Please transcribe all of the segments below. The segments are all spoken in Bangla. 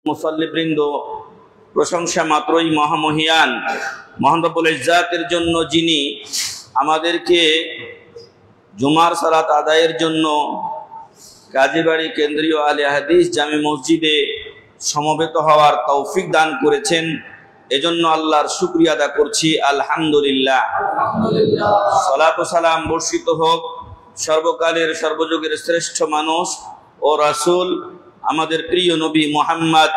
মুসাল্লিবৃন্দ, প্রশংসা মাত্রই মহামহিয়ান মহান রব্বুল ইজ্জাতের জন্য, যিনি আমাদেরকে জুমার সালাত আদায়ের জন্য কাজীবাড়ি কেন্দ্রীয় আলে হাদিস জামে মসজিদে সমবেত হওয়ার তৌফিক দান করেছেন। এজন্য আল্লাহর শুকরিয়া আদা করছি, আলহামদুলিল্লাহ। সালাত ও সালাম বর্ষিত হোক সর্বকালের সর্বযুগের শ্রেষ্ঠ মানুষ ও রাসূল আমাদের প্রিয় নবী মুহাম্মদ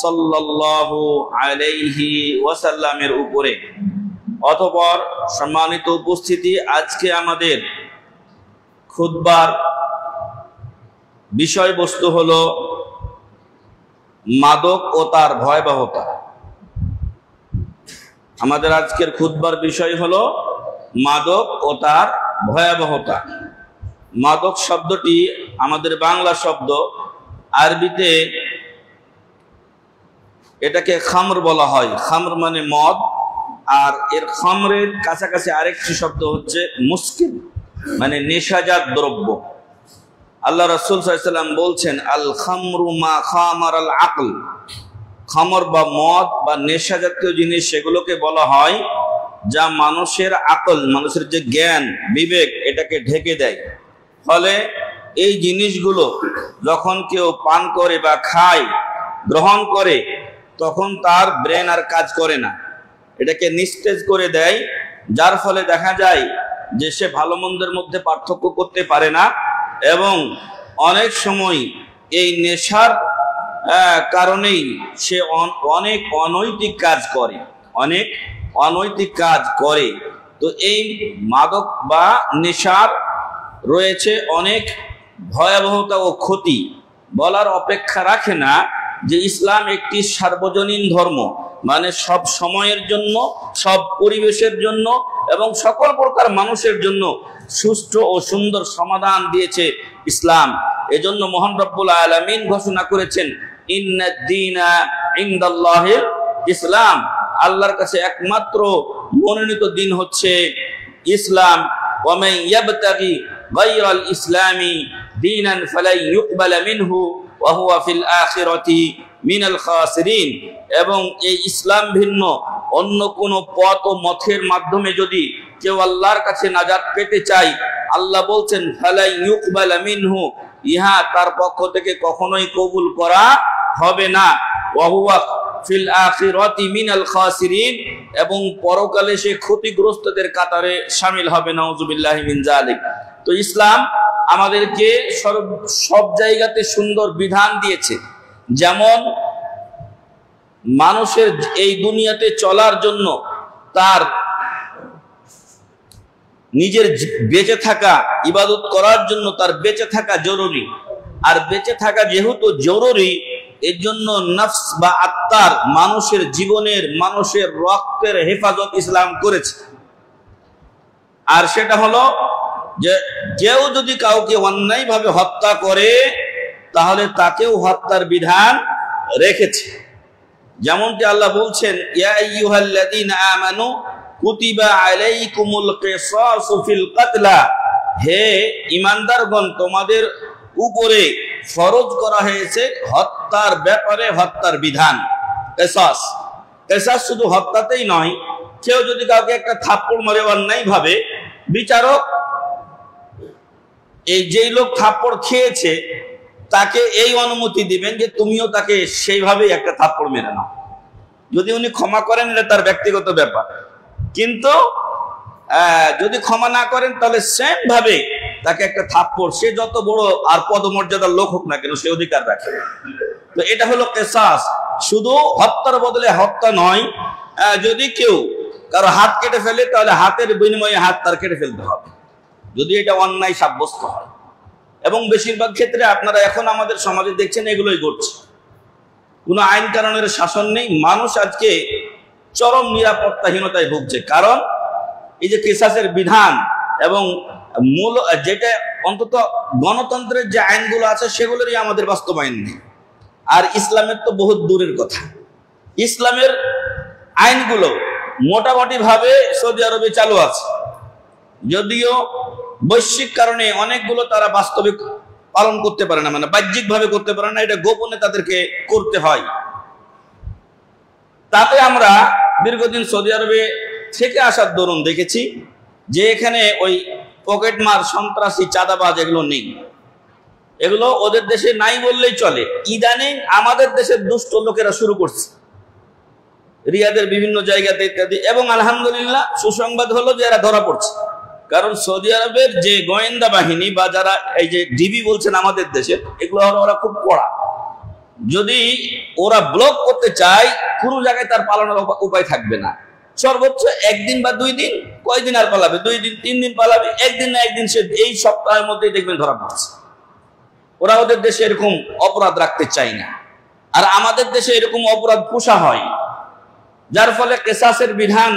সাল্লাল্লাহু আলাইহি ওয়াসাল্লামের উপরে। অতঃপর সম্মানিত উপস্থিতি, আজকে আমাদের খুতবার বিষয়বস্তু হলো মাদক ও তার ভয়াবহতা। আমাদের আজকের খুতবার বিষয় হলো মাদক ও তার ভয়াবহতা। মাদক শব্দটি আমাদের বাংলা শব্দ, আরবিতে এটাকে খামর বলা হয়। খামর মানে মদ, আর এর খামরের কাছাকাছি আরেকটি শব্দ হচ্ছে মুস্কির, মানে নেশাজাত দ্রব্য। আল্লাহ রাসূল সাল্লাল্লাহু আলাইহি ওয়াসাল্লাম বলছেন, আল খামরু মা খামার আল আকল। খামর বা মদ বা নেশা জাতীয় জিনিস সেগুলোকে বলা হয় যা মানুষের আকল, মানুষের যে জ্ঞান বিবেক, এটাকে ঢেকে দেয়। ফলে এই জিনিসগুলো যখন কেউ পান করে বা খায়, গ্রহণ করে, তখন তার ব্রেন আর কাজ করে না, এটাকে নিস্তেজ করে দেয়। যার ফলে দেখা যায় যে সে ভালো মন্দের মধ্যে পার্থক্য করতে পারে না, এবং অনেক সময় এই নেশার কারণেই সে অনেক অনৈতিক কাজ করে। তো এই মাদক বা নেশার রয়েছে অনেক ভয়াবহতা ও ক্ষতি, বলার অপেক্ষা রাখে না যে ইসলাম একটি সার্বজনীন ধর্ম, মানে সব সময়ের জন্য, সব পরিবেশের জন্য এবং সকল প্রকার মানুষের জন্য সুষ্ঠু ও সুন্দর সমাধান দিয়েছে ইসলাম। এজন্য মহান রব্বুল আলামিন ঘোষণা করেছেন, ইন্নাদ-দীনা ইনদাল্লাহিল ইসলাম। আল্লাহর কাছে একমাত্র মনোনীত দিন হচ্ছে ইসলাম। ওয়া মান ইয়াবতাগি গায়রাল ইসলামি দীনান ফালাই ইউকবালা মিনহু ওয়া হুয়া ফিল আখিরাতি মিনাল খাসিরিন। এবং এই ইসলাম ভিন্ন অন্য কোন পথ ও মতের মাধ্যমে যদি কেউ আল্লাহর কাছে নাজাত পেতে চায়, আল্লাহ বলছেন ফালাই ইউকবালা মিনহু, ইহা তার পক্ষ থেকে কখনোই কবুল করা হবে না। ওয়া হুয়া ফিল আখিরাতি মিনাল খাসিরিন, এবং পরকালে সে ক্ষতিগ্রস্তদের কাতারে শামিল হবে। নাউযুবিল্লাহি মিন যালিক। তো ইসলাম আমাদেরকে সব জায়গাতে সুন্দর বিধান দিয়েছে। যেমন মানুষের এই দুনিয়াতে চলার জন্য তার নিজের বেঁচে থাকা, ইবাদত করার জন্য তার বেঁচে থাকা জরুরি। আর বেঁচে থাকা যেহেতু জরুরি, এর জন্য নফস বা আত্মার, মানুষের জীবনের, মানুষের রক্তের হেফাজত ইসলাম করেছে। আর সেটা হলো যে কেউ যদি কাউকে অন্যায়ভাবে হত্যা করে, তাহলে তাকেও হত্যার বিধান রেখেছে। যেমনটি আল্লাহ বলছেন, ইয়া আইয়ুহাল্লাযীনা আমানু কুতিবা আলাইকুমুল কিসাসু ফিল কাতলা। হে ঈমানদারগণ, তোমাদের উপরে ফরজ করা হয়েছে হত্যার ব্যাপারে হত্যার বিধান। কিসাস শুধু হত্যাতেই নয়, কেউ যদি কাউকে একটা থাপ্পড় মারে অন্যায়ভাবে, বিচারক এই যেই লোক থাপ্পড় খেয়েছে তাকে এই অনুমতি দিবেন যে তুমিও তাকে সেইভাবেই একটা থাপ্পড় মেরে নাও। যদি উনি ক্ষমা করেন, এটা তার ব্যক্তিগত ব্যাপার, কিন্তু যদি ক্ষমা না করেন তাহলে সেম ভাবে তাকে একটা থাপ্পড়, সে যত বড় আর পদমর্যাদার লোক হোক না কেন, সে অধিকার রাখে। তো এটা হলো কিসাস। শুধু হত্যার বদলে হত্যা নয়, যদি কেউ কারো হাত কেটে ফেলে, তাহলে হাতের বিনিময়ে হাত তার কেটে ফেলতে হবে, যদি এটা অন্যায় সাব্যস্ত হয়। এবং বেশিরভাগ ক্ষেত্রে আপনারা এখন আমাদের সমাজে দেখছেন এগুলোই ঘটছে। কোনো আইন কানুনের শাসন নেই, মানুষ আজকে চরম নিরাপত্তাহীনতায় ভুগছে। কারণ এই যে কিসাসের বিধান এবং মূল যেটা অন্তত গণতন্ত্রের যে আইনগুলো আছে সেগুলোরই আমাদের বাস্তবায়ন নেই। আর ইসলামের তো বহুত দূরের কথা। ইসলামের আইনগুলো মোটামুটি ভাবে সৌদি আরবে চালু আছে, যদিও বৈশ্বিক কারণে অনেকগুলো তারা বাস্তবিক পালন করতে পারে না, মানে বাহ্যিকভাবে করতে পারে না, এটা গোপনে তাদেরকে করতে হয়। তাতে আমরা দীর্ঘদিন সৌদি আরবে থেকে আসার দরুন দেখেছি যে এখানে ওই পকেটমার, সন্ত্রাসী, চাঁদাবাজ এগুলো নেই। এগুলো ওদের দেশে নাই বললেই চলে। ইদানিং আমাদের দেশের দুষ্ট লোকেরা শুরু করছে রিয়াদের বিভিন্ন জায়গাতে ইত্যাদি, এবং আলহামদুলিল্লাহ সুসংবাদ হলো যে এরা ধরা পড়ছে। কারণ সৌদি আরবের যে গোয়েন্দা বাহিনী বা যারা এই যে ডিবি বলছেন আমাদের দেশের, এগুলো ওরা খুব কড়া। যদি ওরা ব্লক করতে চায় কোনো জায়গায় তার পালানোর উপায় থাকবে না। সর্বোচ্চ একদিন বা 2 দিন, কয়দিন আর পালাবে, 2 দিন 3 দিন পালাবে, একদিন না একদিন সে এই সপ্তাহের মধ্যেই দেখবেন ধরা পড়ছে। ওরা ওদের দেশে এরকম অপরাধ রাখতে চায় না। আর আমাদের দেশে এরকম অপরাধ পোষা হয়, যার ফলে কিসাসের বিধান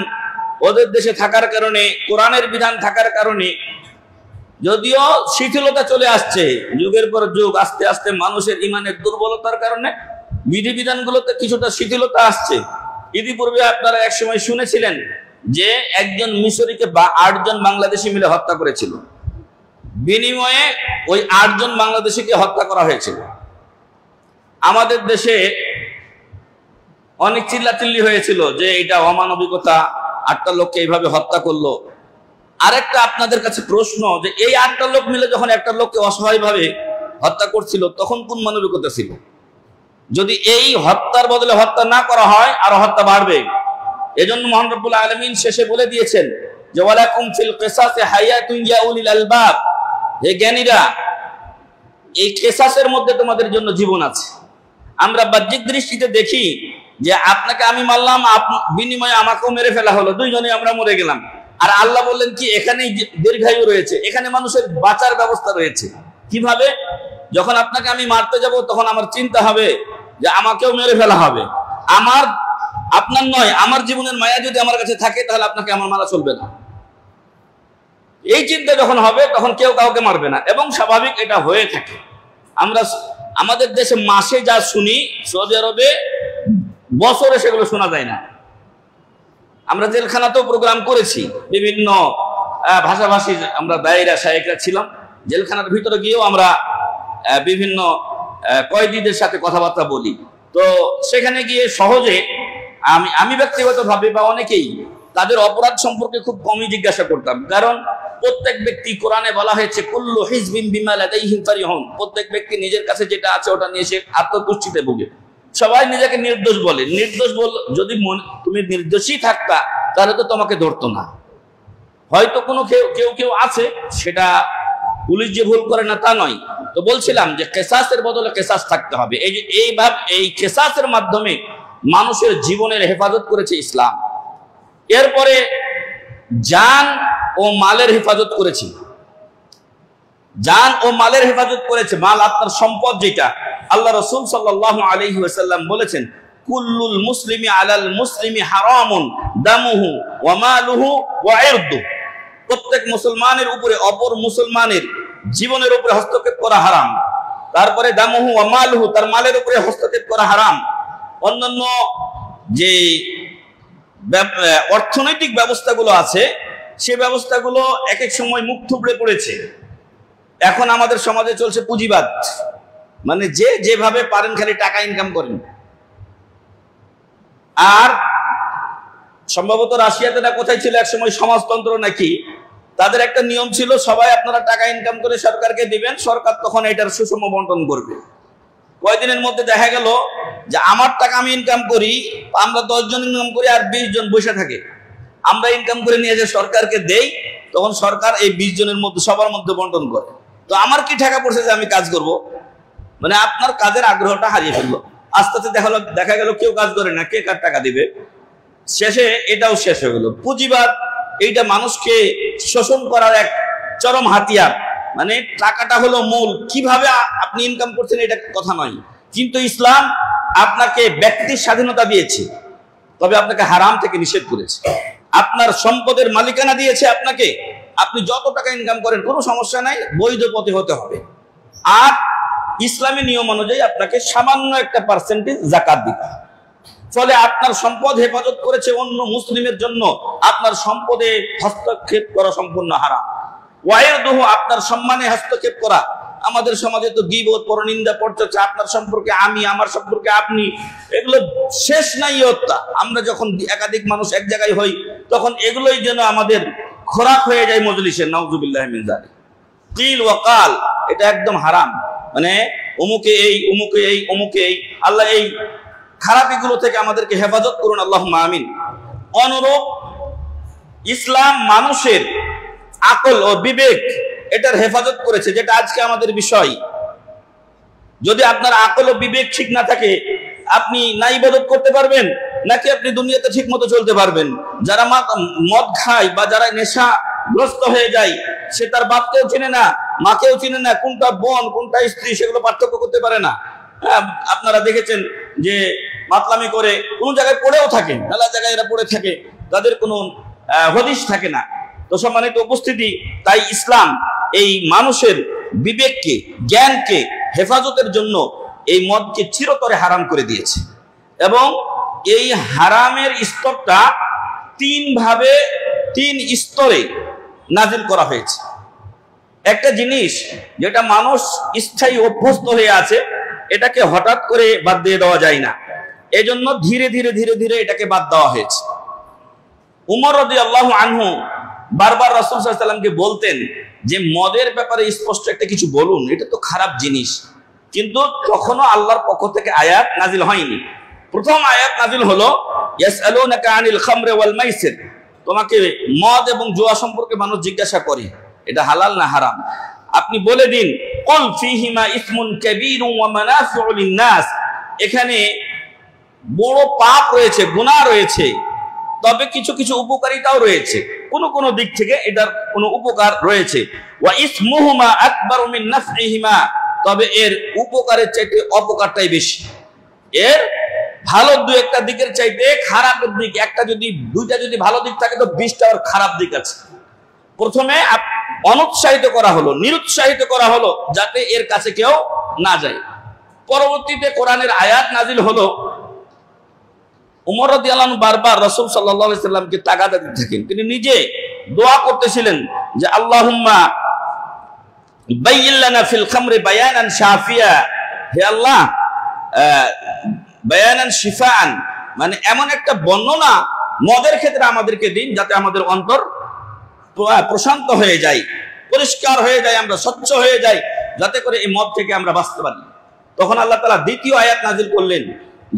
ওদের দেশে থাকার কারণে, কোরআনের বিধান থাকার কারণে, যদিও শিথিলতা চলে আসছে যুগের পর যুগ, আস্তে আস্তে মানুষের ইমানের দুর্বলতার কারণে বিধিবিধানগুলোতে কিছুটা শিথিলতা আসছে। ইতিপূর্বে আপনারা এক সময় শুনেছিলেন যে একজন মিশরীকে 8 জন বাংলাদেশি মিলে হত্যা করেছিল, বিনিময়ে ওই 8 জন বাংলাদেশিকে হত্যা করা হয়েছিল। আমাদের দেশে অনেক চিল্লাচিল্লি হয়েছিল যে এটা অমানবিকতা, 8টা লোককে এইভাবে হত্যা করলো। আরেকটা আপনাদের কাছে প্রশ্ন, যে এই 8টা লোক মিলে যখন একটা লোককে অসহায়ভাবে হত্যা করছিল তখন কোন মানবিকতা ছিল? যদি এই হত্যার বদলে হত্যা না করা হয় আরো হত্যা বাড়বে। এজন্য মহান রব্বুল আলামিন শেষে বলে দিয়েছেন যে ওয়ালাকুম ফিল কিসাসি হায়াতুন ইয়া উলিল আলবাব, হে জ্ঞানীরা, এই কিসাসের মধ্যে তোমাদের জন্য জীবন আছে। আমরা বাহ্যিক দৃষ্টিতে দেখি যে আপনাকে আমি মারলাম, বিনিময়ে আমাকেও মেরে ফেলা হলো, 2 জনে আমরা মরে গেলাম। আর আল্লাহ বললেন কি এখানেই দীর্ঘায়ু রয়েছে, এখানে মানুষের বাঁচার ব্যবস্থা রয়েছে। কিভাবে? যখন আপনাকে আমি মারতে যাব তখন আমার চিন্তা হবে যে আমাকেও মেরে ফেলা হবে, আপনার নয়, আমার জীবনের মায়া যদি আমার কাছে থাকে তাহলে আপনাকে আমার মারা চলবে না। এই চিন্তা যখন হবে তখন কেউ কাউকে মারবে না, এবং স্বাভাবিক এটা হয়ে থাকে। আমরা আমাদের দেশে মাসে যা শুনি, সৌদি আরবে বছরে সেগুলো শোনা যায় না। আমরা জেলখানাতেও প্রোগ্রাম করেছি, বিভিন্ন ভাষাভাষী আমরা দায়রা শায়েখরা ছিলাম। জেলখানার ভিতরে গিয়েও আমরা বিভিন্ন কয়েদিদের সাথে কথাবার্তা বলি। তো সেখানে গিয়ে সহজে আমি ব্যক্তিগতভাবে বা অনেকেই তাদের অপরাধ সম্পর্কে খুব কমই জিজ্ঞাসা করতাম। কারণ প্রত্যেক ব্যক্তি, কোরআনে বলা হয়েছে কুল্লু হিজবিন বিমা লাদাইহিম ফারিহুন, প্রত্যেক ব্যক্তি নিজের কাছে যেটা আছে ওটা নিয়ে সে আত্মতুষ্টিতে ভোগে। সবাই নিজেকে নির্দোষ বলে। নির্দোষ যদি তুমি নির্দোষী থাকতা তাহলে তো তোমাকে ধরতো না। হয়তো কোনো কেউ আছে, সেটা পুলিশ যে ভুল করে না তা নয়। তো বলছিলাম যে কিসাসের বদলে কিসাস থাকতে হবে। এই কিসাসের মাধ্যমে মানুষের জীবনের হেফাজত করেছে ইসলাম। এরপরে জান ও মালের হেফাজত করেছে। জান ও মালের হেফাজত করেছে। মাল আপনার সম্পদ, যেটা আল্লাহ রাসূল সাল্লাল্লাহু আলাইহি ওয়াসাল্লাম বলেছেন কুল্লুল মুসলিমি আলাল মুসলিমি হারামুন দামুহু ওয়া মালুহু ওয়া ইরদুহু, প্রত্যেক মুসলমানের উপরে অপর মুসলমানের জীবনের উপরে হস্তক্ষেপ করা হারাম। তারপরে দামুহু ওয়া মালুহু, তার মালের উপরে হস্তক্ষেপ করা হারাম। অন্যান্য যে অর্থনৈতিক ব্যবস্থাগুলো আছে সে ব্যবস্থাগুলো এক এক সময় মুখ থুবড়ে পড়েছে। এখন আমাদের সমাজে চলছে পুঁজিবাদ, মানে যেভাবে পারেন খালি টাকা ইনকাম করেন। আর সম্ভবত রাশিয়াতে না কোথায় ছিল এক সময় সমাজতন্ত্র নাকি, তাদের একটা নিয়ম ছিল সবাই আপনারা টাকা ইনকাম করে সরকারকে দিবেন, সরকার তখন এটার সুষম বন্টন করবে। কয়েকদিনের মধ্যে দেখা গেল যে আমার টাকা আমি ইনকাম করি, আমরা 10 জন ইনকাম করি আর 20 জন বসে থাকে। আমরা ইনকাম করে নিয়ে যে সরকারকে দেই, তখন সরকার এই 20 জনের মধ্যে সবার মধ্যে বন্টন করে। তো আমার কি টাকা পড়ছে যে আমি কাজ করব? মানে আপনার কাজের আগ্রহটা হারিয়ে ফেললো। আস্তে আস্তে দেখা গেল কেউ কাজ করে না, কে কার টাকা দিবে। শেষে এটাও শেষ হয়ে গেল। পুঁজিবাদ এইটা মানুষকে শোষণ করার এক চরম হাতিয়ার। মানে টাকাটা হলো মূল, কিভাবে আপনি ইনকাম করছেন এটা কথা নয়। কিন্তু ইসলাম আপনাকে ব্যক্তির স্বাধীনতা দিয়েছে, তবে আপনাকে হারাম থেকে নিষেধ করেছে। আপনার সম্পদের মালিকানা দিয়েছে আপনাকে, আপনি যত টাকা ইনকাম করেন কোনো সমস্যা নাই, বৈধ পথে হতে হবে। আর ইসলামী নিয়ম অনুযায়ী আপনাকে সামান্য একটা পার্সেন্টেজ যাকাত দিতে হবে। ফলে আপনার সম্পদ হেফাজত করেছে অন্য মুসলিমের জন্য, আপনার সম্পদে হস্তক্ষেপ করা সম্পূর্ণ হারাম। ওয়াইরদুহু, আপনার সম্মানে হস্তক্ষেপ করা, আমাদের সমাজে তো গীবত, পরনিন্দা, পরচর্চা, আপনার সম্পর্কে আমি, আমার সম্পর্কে আপনি, এগুলো শেষ নাই হত্যা। আমরা যখন একাধিক মানুষ এক জায়গায় হই তখন এগুলোই যেন আমাদের খোরাক হয়ে যায় মজলিসে। নাউজুবিল্লাহ মিন যালিক। কিল ওয়া কাল, এটা একদম হারাম। মানে অমুকে এই, অমুকে এই, অমুকে এই। আল্লাহ এই খারাপিগুলো থেকে আমাদেরকে হেফাজত করুন, আল্লাহুম্মা আমিন। অনুরূপ ইসলাম মানুষের আকল ও বিবেক এটার হেফাজত করেছে, যেটা আজকে আমাদের বিষয়। যদি আপনার আকল ও বিবেক ঠিক না থাকে, আপনি না ইবাদত করতে পারবেন, নাকি আপনি দুনিয়াতে ঠিক মতো চলতে পারবেন। যারা মদ খায় বা যারা নেশাগ্রস্ত হয়ে যায়, সে তার বাপকেও চিনে না, মাকেও চিনে না, কোনটা বোন কোনটা স্ত্রী সেগুলো পার্থক্য করতে পারে না। আপনারা দেখেছেন যে মাতলামি করে কোনো জায়গায় পড়েও থাকে, মেলা জায়গায় এরা পড়ে থাকে, তাদের কোনো হদিশ থাকে না। তো সম্মানিত উপস্থিতি, তাই ইসলাম এই মানুষের বিবেককে, জ্ঞানকে হেফাজতের জন্য এই মদকে চিরতরে হারাম করে দিয়েছে। এবং এই হারামের স্তরটা তিন স্তরে নাজিল করা হয়েছে। একটা জিনিস যেটা মানুষ স্থায়ী অভ্যস্ত হয়ে আছে, এটাকে হঠাৎ করে বাদ দিয়ে দেওয়া যায় না, এজন্য ধীরে ধীরে ধীরে ধীরে এটাকে বাদ দেওয়া হয়েছে। উমর রাদিয়াল্লাহু আনহু বারবার রাসূল সাল্লাল্লাহু আলাইহি ওয়াসাল্লামকে বলতেন যে মদের ব্যাপারে স্পষ্ট একটা কিছু বলুন, এটা তো খারাপ জিনিস। কিন্তু তখনও আল্লাহর পক্ষ থেকে আয়াত নাজিল হয়নি। প্রথম আয়াত নাজিল হলো ইয়াসআলুনাকা আনিল খামরি ওয়াল মাইসির, তোমাকে মদ এবং জুয়া সম্পর্কে মানুষ জিজ্ঞাসা করে এটা হালাল না হারাম, আপনি বলে দিন কুল ফীহিমা ইসমুন কাবীরুন ওয়া মানাফিউ লিন-নাস, এখানে বড় পাপ রয়েছে, গুনাহ রয়েছে, তবে কিছু কিছু উপকারিতাও রয়েছে। কোন কোন দিক থেকে এটার কোন উপকার রয়েছে। ওয়া ইসমুহুমা আকবারু মিন নাফইহিমা, তবে এর উপকারের চাইতে অপকারটাই বেশি। এর ভালো দুই একটা দিকের চাইতে খারাপের দিক একটা, যদি দুইটা যদি ভালো দিক থাকে তো 20টার খারাপ দিক আছে। প্রথমে অনুৎসাহিত করা হলো, নিরুৎসাহিত করা হলো, যাতে এর কাছে কেউ না যায়। পরবর্তীতে কোরআনের আয়াত নাজিল হলো। উমর রাদিয়াল্লাহু আনহু বারবার রাসূল সাল্লাল্লাহু আলাইহি সাল্লামকে তাগাদা দিতে থাকেন। তিনি নিজে দোয়া করতেছিলেন যে আল্লাহুম্মা বায়্যিন লানা ফিল খামরি বায়ানান শাফিয়া, হে আল্লাহ বায়ানান শিফাআন, মানে এমন একটা বর্ণনা মদের ক্ষেত্রে আমাদেরকে দিন যাতে আমাদের অন্তর প্রশান্ত হয়ে যায়, পরিষ্কার হয়ে যায়, আমরা স্বচ্ছ হয়ে যাই, যাতে করে এই মদ থেকে আমরা বাঁচতে পারি। তখন আল্লাহ তাআলা দ্বিতীয় আয়াত নাজিল করলেন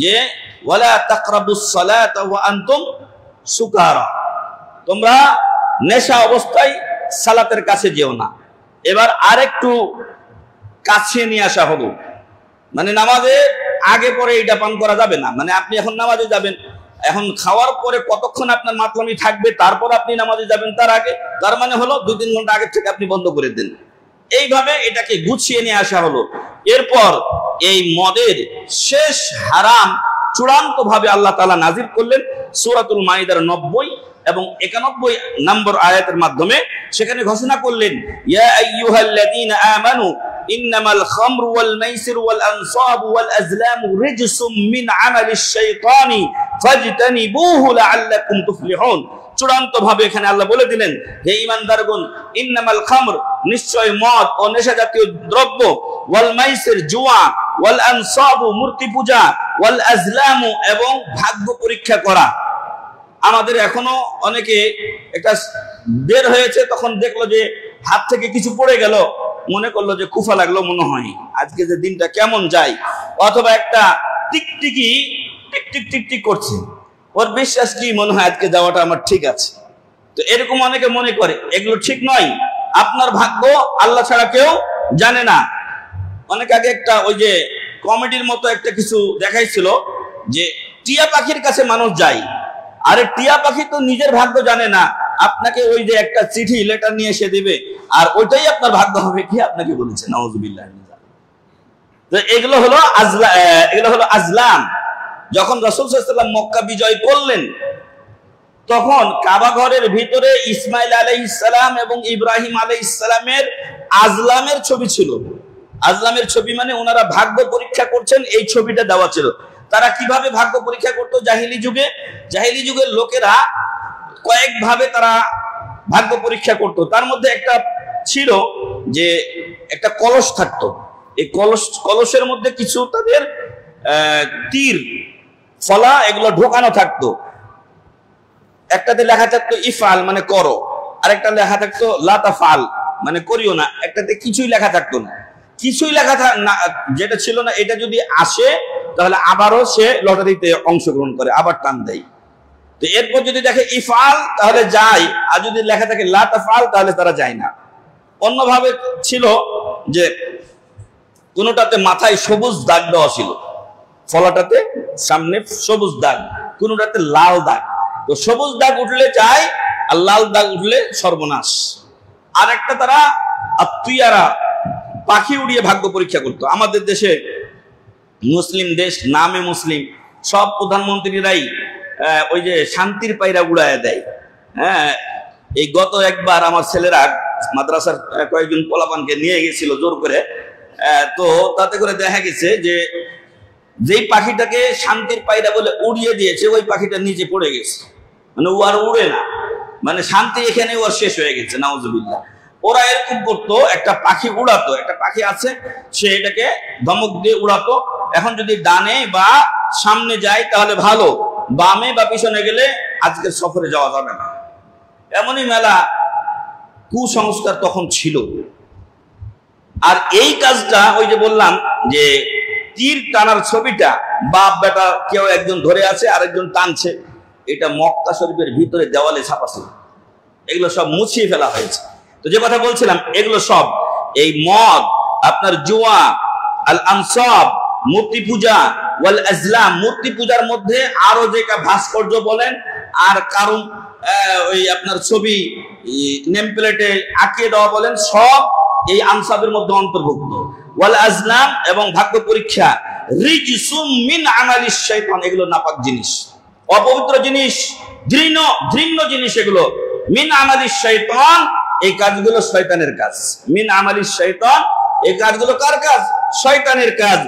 যে ওয়ালা তাকরাবুস সালাতা ওয়া আনতুম সুকারা, তোমরা নেশা অবস্থায় সালাতের কাছে যেও না। এবার আরেকটু কাছে নিয়ে আসা হলো, মানে নামাজে আগে পরে এটা পান করা যাবে না। মানে আপনি এখন নামাজে যাবেন, এখন খাওয়ার পরে কতক্ষণ আপনার মাতলামি থাকবে, তারপর আপনি নামাজে যাবেন তার আগে, তার মানে হলো 2-3 ঘন্টা আগে থেকে আপনি বন্ধ করে দেন। এইভাবে এটাকে গুছিয়ে নিয়ে আসা হলো। এরপর এই মদের শেষ হারাম চূড়ান্ত ভাবে আল্লাহ তাআলা নাজিল করলেন সূরাতুল মাইদার 90 এবং 91 নম্বর আয়াতের মাধ্যমে। সেখানে ঘোষণা করলেন ইয়া আইয়ুহাল্লাযীনা আমানু ইন্নামাল খামরু ওয়াল মাইসিরু ওয়াল আনসাবু ওয়াল আজলামু রিজসুম মিন আমালিশ শাইতানি ফাজতানিবুহু লাআল্লাকুম তুফলিহুন। চূড়ান্ত ভাবে এখানে আল্লাহ বলে দিলেন, হে ঈমানদারগণ, ইন্নামাল খামর, নিশ্চয় মদ ও নেশা জাতীয় দ্রব্য, ওয়াল মাইসির জুয়া, ওয়াল আনসাবু মূর্তি পূজা, ওয়াল আজলামু এবং ভাগ্য পরীক্ষা করা। আমাদের এখনো অনেকে একটা বের হয়েছে, তখন দেখলো যে হাত থেকে কিছু পড়ে গেল, মনে করলো যে কুফা লাগলো, মনে হয় আজকে যে দিনটা কেমন যায়, অথবা একটা টিকটিকি টিক টিক টিক টিক করছে, ওর বিশ্বাস কি মনে হয় আজকে যাওয়াটা আমার ঠিক আছে। তো এরকম অনেকে মনে করে, এগুলো ঠিক নয়। আপনার ভাগ্য আল্লাহ ছাড়া কেউ জানে না। অনেক আগে একটা ওই যে কমেডির মতো একটা কিছু দেখাইছিল যে টিয়া পাখির কাছে মানুষ যায়, আরে টিয়া পাখি তো নিজের ভাগ্য জানে না, আপনাকে ওই যে একটা চিঠি লেটার নিয়ে এসে দিবে, আর ওইটাই আপনার ভাগ্য হবে, কি আপনাকে বলেছে? নাউজুবিল্লাহ। তো এগুলো হলো আজলাম। যখন রাসূল সাল্লাল্লাহু আলাইহি ওয়াসাল্লাম মক্কা বিজয় করলেন, তখন কাবা ঘরের ভিতরে ইসমাইল আলাইহিস সালাম এবং ইব্রাহিম আলাইহিস সালামের আজলামের ছবি ছিল। আজলামের ছবি মানে ওনারা ভাগ্য পরীক্ষা করছেন, এই ছবিটা দেওয়া ছিল। তারা কিভাবে ভাগ্য পরীক্ষা করতো জাহিলি যুগে? জাহিলি যুগের লোকেরা কয়েকভাবে তারা ভাগ্য পরীক্ষা করত। তার মধ্যে একটা ছিল যে একটা কলস থাকতো, এই কলসের মধ্যে কিছু তাদের তীর ফলা এগুলো ঢোকানো থাকতো। একটাতে লেখা থাকতো ইফাল মানে করো, আরেকটা লেখা থাকতো লা তাফাল মানে করিও না, একটাতে কিছুই লেখা থাকতো না। কিছুই লেখা যেটা ছিল না, এটা যদি আসে তাহলে আবারও সে লটারিতে অংশগ্রহণ করে, আবার টান দেয়। তো এরপর যদি দেখে ইফাল তাহলে যায়, আর যদি লেখা থাকে লা তাফাল তাহলে তারা যায় না। অন্যভাবে ছিল যে কোনোটাতে মাথায় সবুজ দাগ দেওয়া ছিল, ফলাটাতে সামনে সবুজ দাগ, কোনোটাতে লাল দাগ। তো সবুজ দাগ উঠলে যায় আর লাল দাগ উঠলে সর্বনাশ। আর একটা তারা আত্মীয়ারা পাখি উড়িয়ে ভাগ্য পরীক্ষা করতো। আমাদের দেশে মুসলিম দেশ, নামে মুসলিম, সব প্রধানমন্ত্রীরাই ওই যে শান্তির পায়রা উড়ায় দেয়। হ্যাঁ, এই গত একবার আমার ছেলেরা মাদ্রাসার কয়েকজন পোলাপানকে নিয়ে গেছিল জোর করে, তো তাতে করে দেখা গেছে যে যেই পাখিটাকে শান্তির পায়রা বলে উড়িয়ে দিয়েছে ওই পাখিটা নিচে পড়ে গেছে, মানে ও আর উড়ে না, মানে শান্তি এখানে ওর শেষ হয়ে গেছে, নাউজুবিল্লাহ। ওরা এরকম করতো, একটা পাখি উড়াতো, একটা পাখি আছে সে এটাকে ধমক দিয়ে উড়াতো। এখন যদি ডানে বা সামনে যায় তাহলে ভালো, বামে বা পিছনে গেলে আজকের সফরে যাওয়া যাবে না। এমনই মেলা কুসংস্কার তখন ছিল। আর এই কাজটা ওই যে বললাম যে তীর টানার ছবিটা বাপ বেটা কেউ একজন ধরে আছে আরেকজন টানছে, এটা মক্কা শরীফের ভিতরে দেওয়ালে ছাপা ছিল, এগুলো সব মুছিয়ে ফেলা হয়েছে। তো যে কথা বলছিলাম, এগুলো সব এই মদ, আপনার জুয়া, আল আনসাব, মূর্তি পূজা, ওয়াল আজলাম, মূর্তি পূজার মধ্যে আরো যেটা ভাস্কর্য বলেন আর কারণ ওই আপনার ছবি নেম প্লেটে আঁকিয়ে দেওয়া বলেন, সব এই আনসাবের মধ্যে অন্তর্ভুক্ত। ওয়াল আজলাম এবং ভাগ্য পরীক্ষা, রিজসুম মিন আমালিশ শাইতান, এগুলো নাপাক জিনিস, অপবিত্র জিনিস, ঘৃণ্য জিনিস এগুলো। মিন আমালিশ শাইতান, এই কাজগুলো শয়তানের কাজ। মিন আমালিশ শাইতান, এই কাজগুলো কার কাজ? শয়তানের কাজ।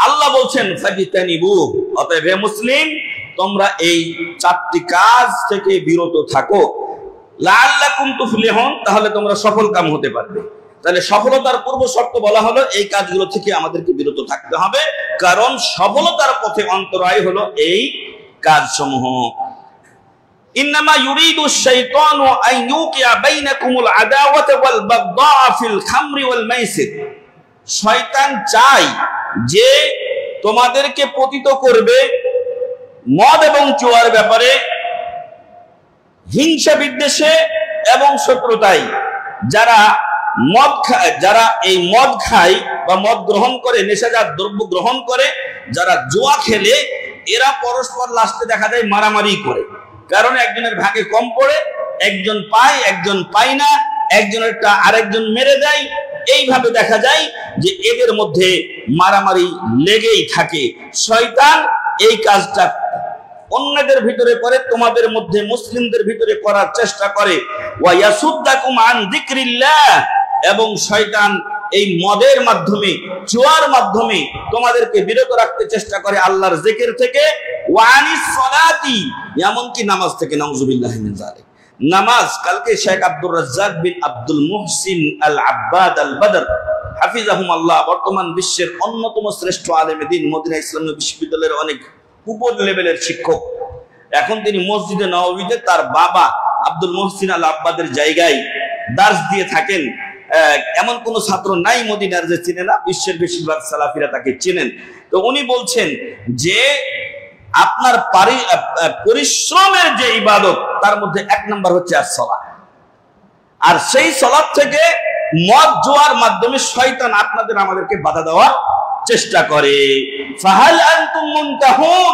আল্লাহ বলছেন ফাজিতানিবু, অতএব হে মুসলিম তোমরা এই চারটি কাজ থেকে বিরত থাকো, লাআল্লাকুম তুফলিহুন, তাহলে তোমরা সফল কাম হতে পারবে। তাহলে সফলতার পূর্ব শর্ত বলা হলো এই কাজগুলো থেকে আমাদেরকে বিরত থাকতে হবে, কারণ সফলতার পথে অন্তরায় হলো এই কাজসমূহ। ইন্নামা ইউরিদু শাইতানু আন ইউকিয়া বাইনাকুমুল আদাওয়াতা ওয়াল বাগদা ফিল খামরি ওয়াল মাইসির, শয়তান চায় যে তোমাদেরকে পতিত করবে মদ এবং জুয়ার ব্যাপারে, হিংসা বিদ্বেষে এবং শত্রুতায়। যারা এই মদ খায় বা মদ গ্রহণ করে, নেশাজাত দ্রব্য গ্রহণ করে, যারা জুয়া খেলে, এরা পরস্পর লাস্টে দেখা যায় মারামারি করে, কারণ একজনের ভাগে কম পড়ে, একজন পায় একজন পায় না, একজনেরটা আরেকজন মেরে দেয়। এইভাবে দেখা যায় যে এদের মধ্যে মারামারি লেগেই থাকে। শয়তান এই কাজটা অন্যদের ভিতরে করে, তোমাদের মধ্যে মুসলিমদের ভিতরে করার চেষ্টা করে। ওয়া ইয়াসুদ্দাকুম আন যিকরিল্লাহ, এবং শয়তান এই মদের মাধ্যমে, জুয়ার মাধ্যমে তোমাদেরকে বিরত রাখতে চেষ্টা করে আল্লাহর জিকির থেকে। ওয়া আনিস সালাতি, এমনকি নামাজ থেকে। নাউযুবিল্লাহি মিন যালিক। নামাজ, কালকে শেখ আব্দুর রাজ্জাক বিন আব্দুল মুহসিন আল আব্বাদ আল বদর হাফিজাহুমাল্লাহ, বর্তমান বিশ্বের অন্যতম শ্রেষ্ঠ আলেম দ্বীন, মদিনা ইসলামী বিশ্ববিদ্যালয়ের অনেক উপর লেভেলের শিক্ষক। এখন তিনি মসজিদে নববীতে তার বাবা আব্দুল মুহসিন আল আব্বাদের জায়গায় দার্স দিয়ে থাকেন। এমন কোন ছাত্র নাই মদিনার যে চিনে না, বিশ্বের বেশিরভাগ সালাফিরা তাকে চেনেন। তো উনি বলছেন যে আপনার পরিশ্রমের যে ইবাদত, তার মধ্যে এক নম্বর হচ্ছে as-সালাত। আর সেই সালাত থেকে মদ জুয়ার মাধ্যমে শয়তান আপনাদের আমাদেরকে বাধা দেওয়ার চেষ্টা করে। ফাহাল আনতুম মুনতাহুন,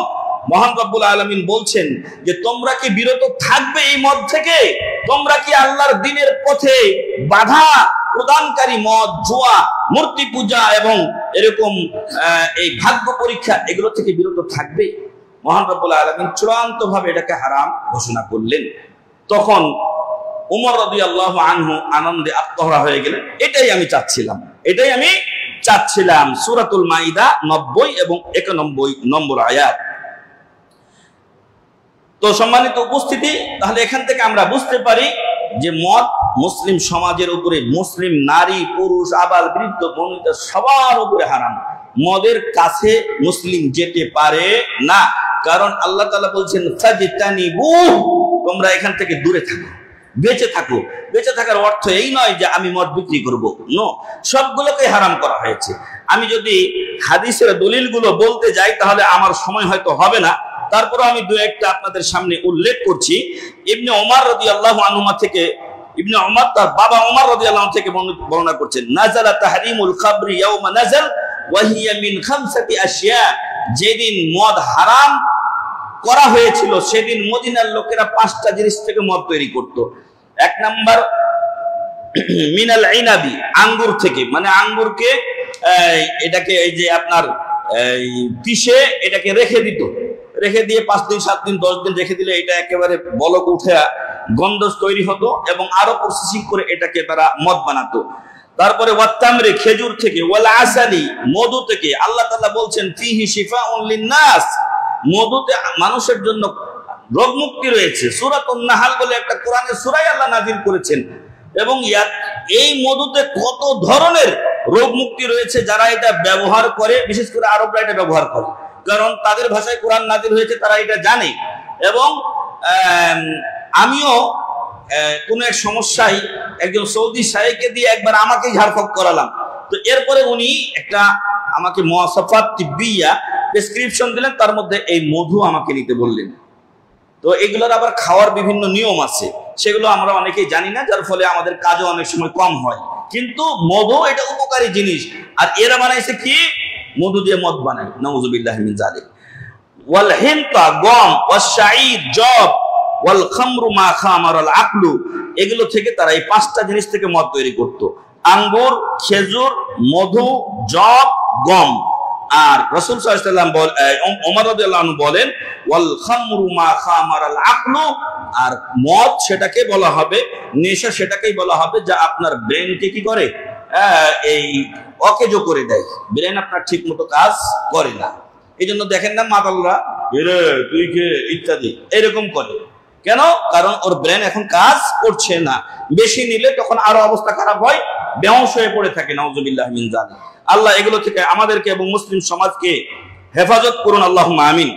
মহান রব্বুল আলামিন বলছেন যে তোমরা কি বিরত থাকবে এই মদ থেকে? তোমরা কি আল্লাহর দ্বীনের পথে বাধা প্রদানকারী মদ, জুয়া, মূর্তি পূজা এবং এরকম এই ভাগ্য পরীক্ষা, এগুলো থেকে বিরত থাকবে? মহান রব্বুল আলামিন চূড়ান্তভাবে এটাকে হারাম ঘোষণা করলেন। তখন উমর রাদিয়াল্লাহু আনহু আনন্দে আত্মহারা হয়ে গেলেন। এটাই আমি চাচ্ছিলাম। সূরাতুল মাইদা 90 এবং 91 নম্বর আয়াত। তো সম্মানিত উপস্থিতি, তাহলে এখান থেকে আমরা বুঝতে পারি যে মদ মুসলিম সমাজের উপরে, মুসলিম নারী পুরুষ আবাল বৃদ্ধ বনিতা সবার উপরে হারাম। মদের কাছে মুসলিম যেতে পারে না, কারণ আল্লাহ তাআলা বলছেন ফাজতানিবু, তোমরা এখান থেকে দূরে থাকো, বেঁচে থাকো। বেঁচে থাকার অর্থ এই নয় যে আমি মদ বিক্রি করব, নো, সবগুলোকে হারাম করা হয়েছে। আমি যদি হাদিসের দলিলগুলো বলতে যাই তাহলে আমার সময় হয়তো হবে না, তারপরে আমি দু একটা আপনাদের সামনে উল্লেখ করছি। ইবনে ওমর রাদিয়াল্লাহু আনহুমা থেকে, ইবনে ওমর তার বাবা ওমর রাদিয়াল্লাহু আনহু থেকে বর্ণনা করছেন, নাযালা তাহরিমুল খাবরি ইয়াওমা নাযাল ওয়া হিয়া মিন খামসাতি আশিয়া, যেদিন মদ হারাম করা হয়েছিল সেদিন মদিনার লোকেরা 5টা জিনিস থেকে মদ তৈরি করত। এক নাম্বার মিনাল ইনাবি, আঙ্গুর থেকে, মানে আঙ্গুরকে এটাকে এই যে আপনার পিষে এটাকে রেখে দিত, রেখে দিয়ে 5 দিন 7 দিন 10 দিন রেখে দিলে এটা একেবারে বলক উঠে গন্ধ তৈরি হতো এবং আরো প্রসেসিং করে এটাকে তারা মদ বানাতো। তারপরে ওয়াত্তামরে, খেজুর থেকে, ওয়াল আসালি, মধু থেকে। আল্লাহ তাআলা বলছেন ফিহি শিফাউন লিন-নাস, মধুতে মানুষের জন্য রোগ মুক্তি রয়েছে। সূরাতুন নাহাল বলে একটা কোরআনের সূরায় আল্লাহ নাযিল করেছেন, এবং এই মধুতে কত ধরনের রোগ মুক্তি রয়েছে। যারা এটা ব্যবহার করে, বিশেষ করে আরবরা এটা ব্যবহার করে, কারণ তাদের ভাষায় কোরআন নাযিল হয়েছে, তারা এটা জানে। এবং আমিও কোন এক সমস্যায় একজন সৌদি শাইখকে দিয়ে একবার আমাকেই ঝাড়ফুঁক করালাম, তো এরপরে উনি একটা আমাকে মুওয়াসাফাত তিব্বিয়া প্রেসক্রিপশন দিলেন, তার মধ্যে এই মধু আমাকে নিতে বললেন। তো এগুলোর আবার খাওয়ার বিভিন্ন নিয়ম আছে, সেগুলো আমরা অনেকেই জানি না, যার ফলে আমাদের কাজও অনেক সময় কম হয়। কিন্তু মধু এটা উপকারী জিনিস, আর এরা বানাইছে কি, মধু দিয়ে মদ বানায়, নাউযুবিল্লাহি মিন যালিক। ওয়াল হিনতা, গম, ওয়াস শাঈর, জব, ওয়াল খামরু মা খামারাল আকলু, এগুলো থেকে তারা এই 5টা জিনিস থেকে মদ তৈরি করত। আঙ্গুর, খেজুর, মধু, জব, গম। আর রাসূল সাল্লাল্লাহু আলাইহি ওয়াসাল্লাম ওমর রাদিয়াল্লাহু আনহু বলেন ওয়াল খামরু মা খামারাল আকলু, আর মদ সেটাকে বলা হবে, নেশা সেটাকেই বলা হবে যা আপনার ব্রেনকে কি করে, এই অকেজো করে দেয়, ব্রেন আপনার ঠিক মতো কাজ করে না। এই জন্য দেখেন না মাতালরা এরে তুই কে ইত্যাদি এরকম করে, কেন? কারণ ওর ব্রেন এখন কাজ করছে না। বেশি নিলে তখন আরো অবস্থা খারাপ হয়, বেহুশ হয়ে পড়ে থাকে, নাউযুবিল্লাহি মিন যালিক। আল্লাহ এগুলো থেকে আমাদেরকে এবং মুসলিম সমাজকে হেফাজত করুন, আল্লাহুম্মা আমিন।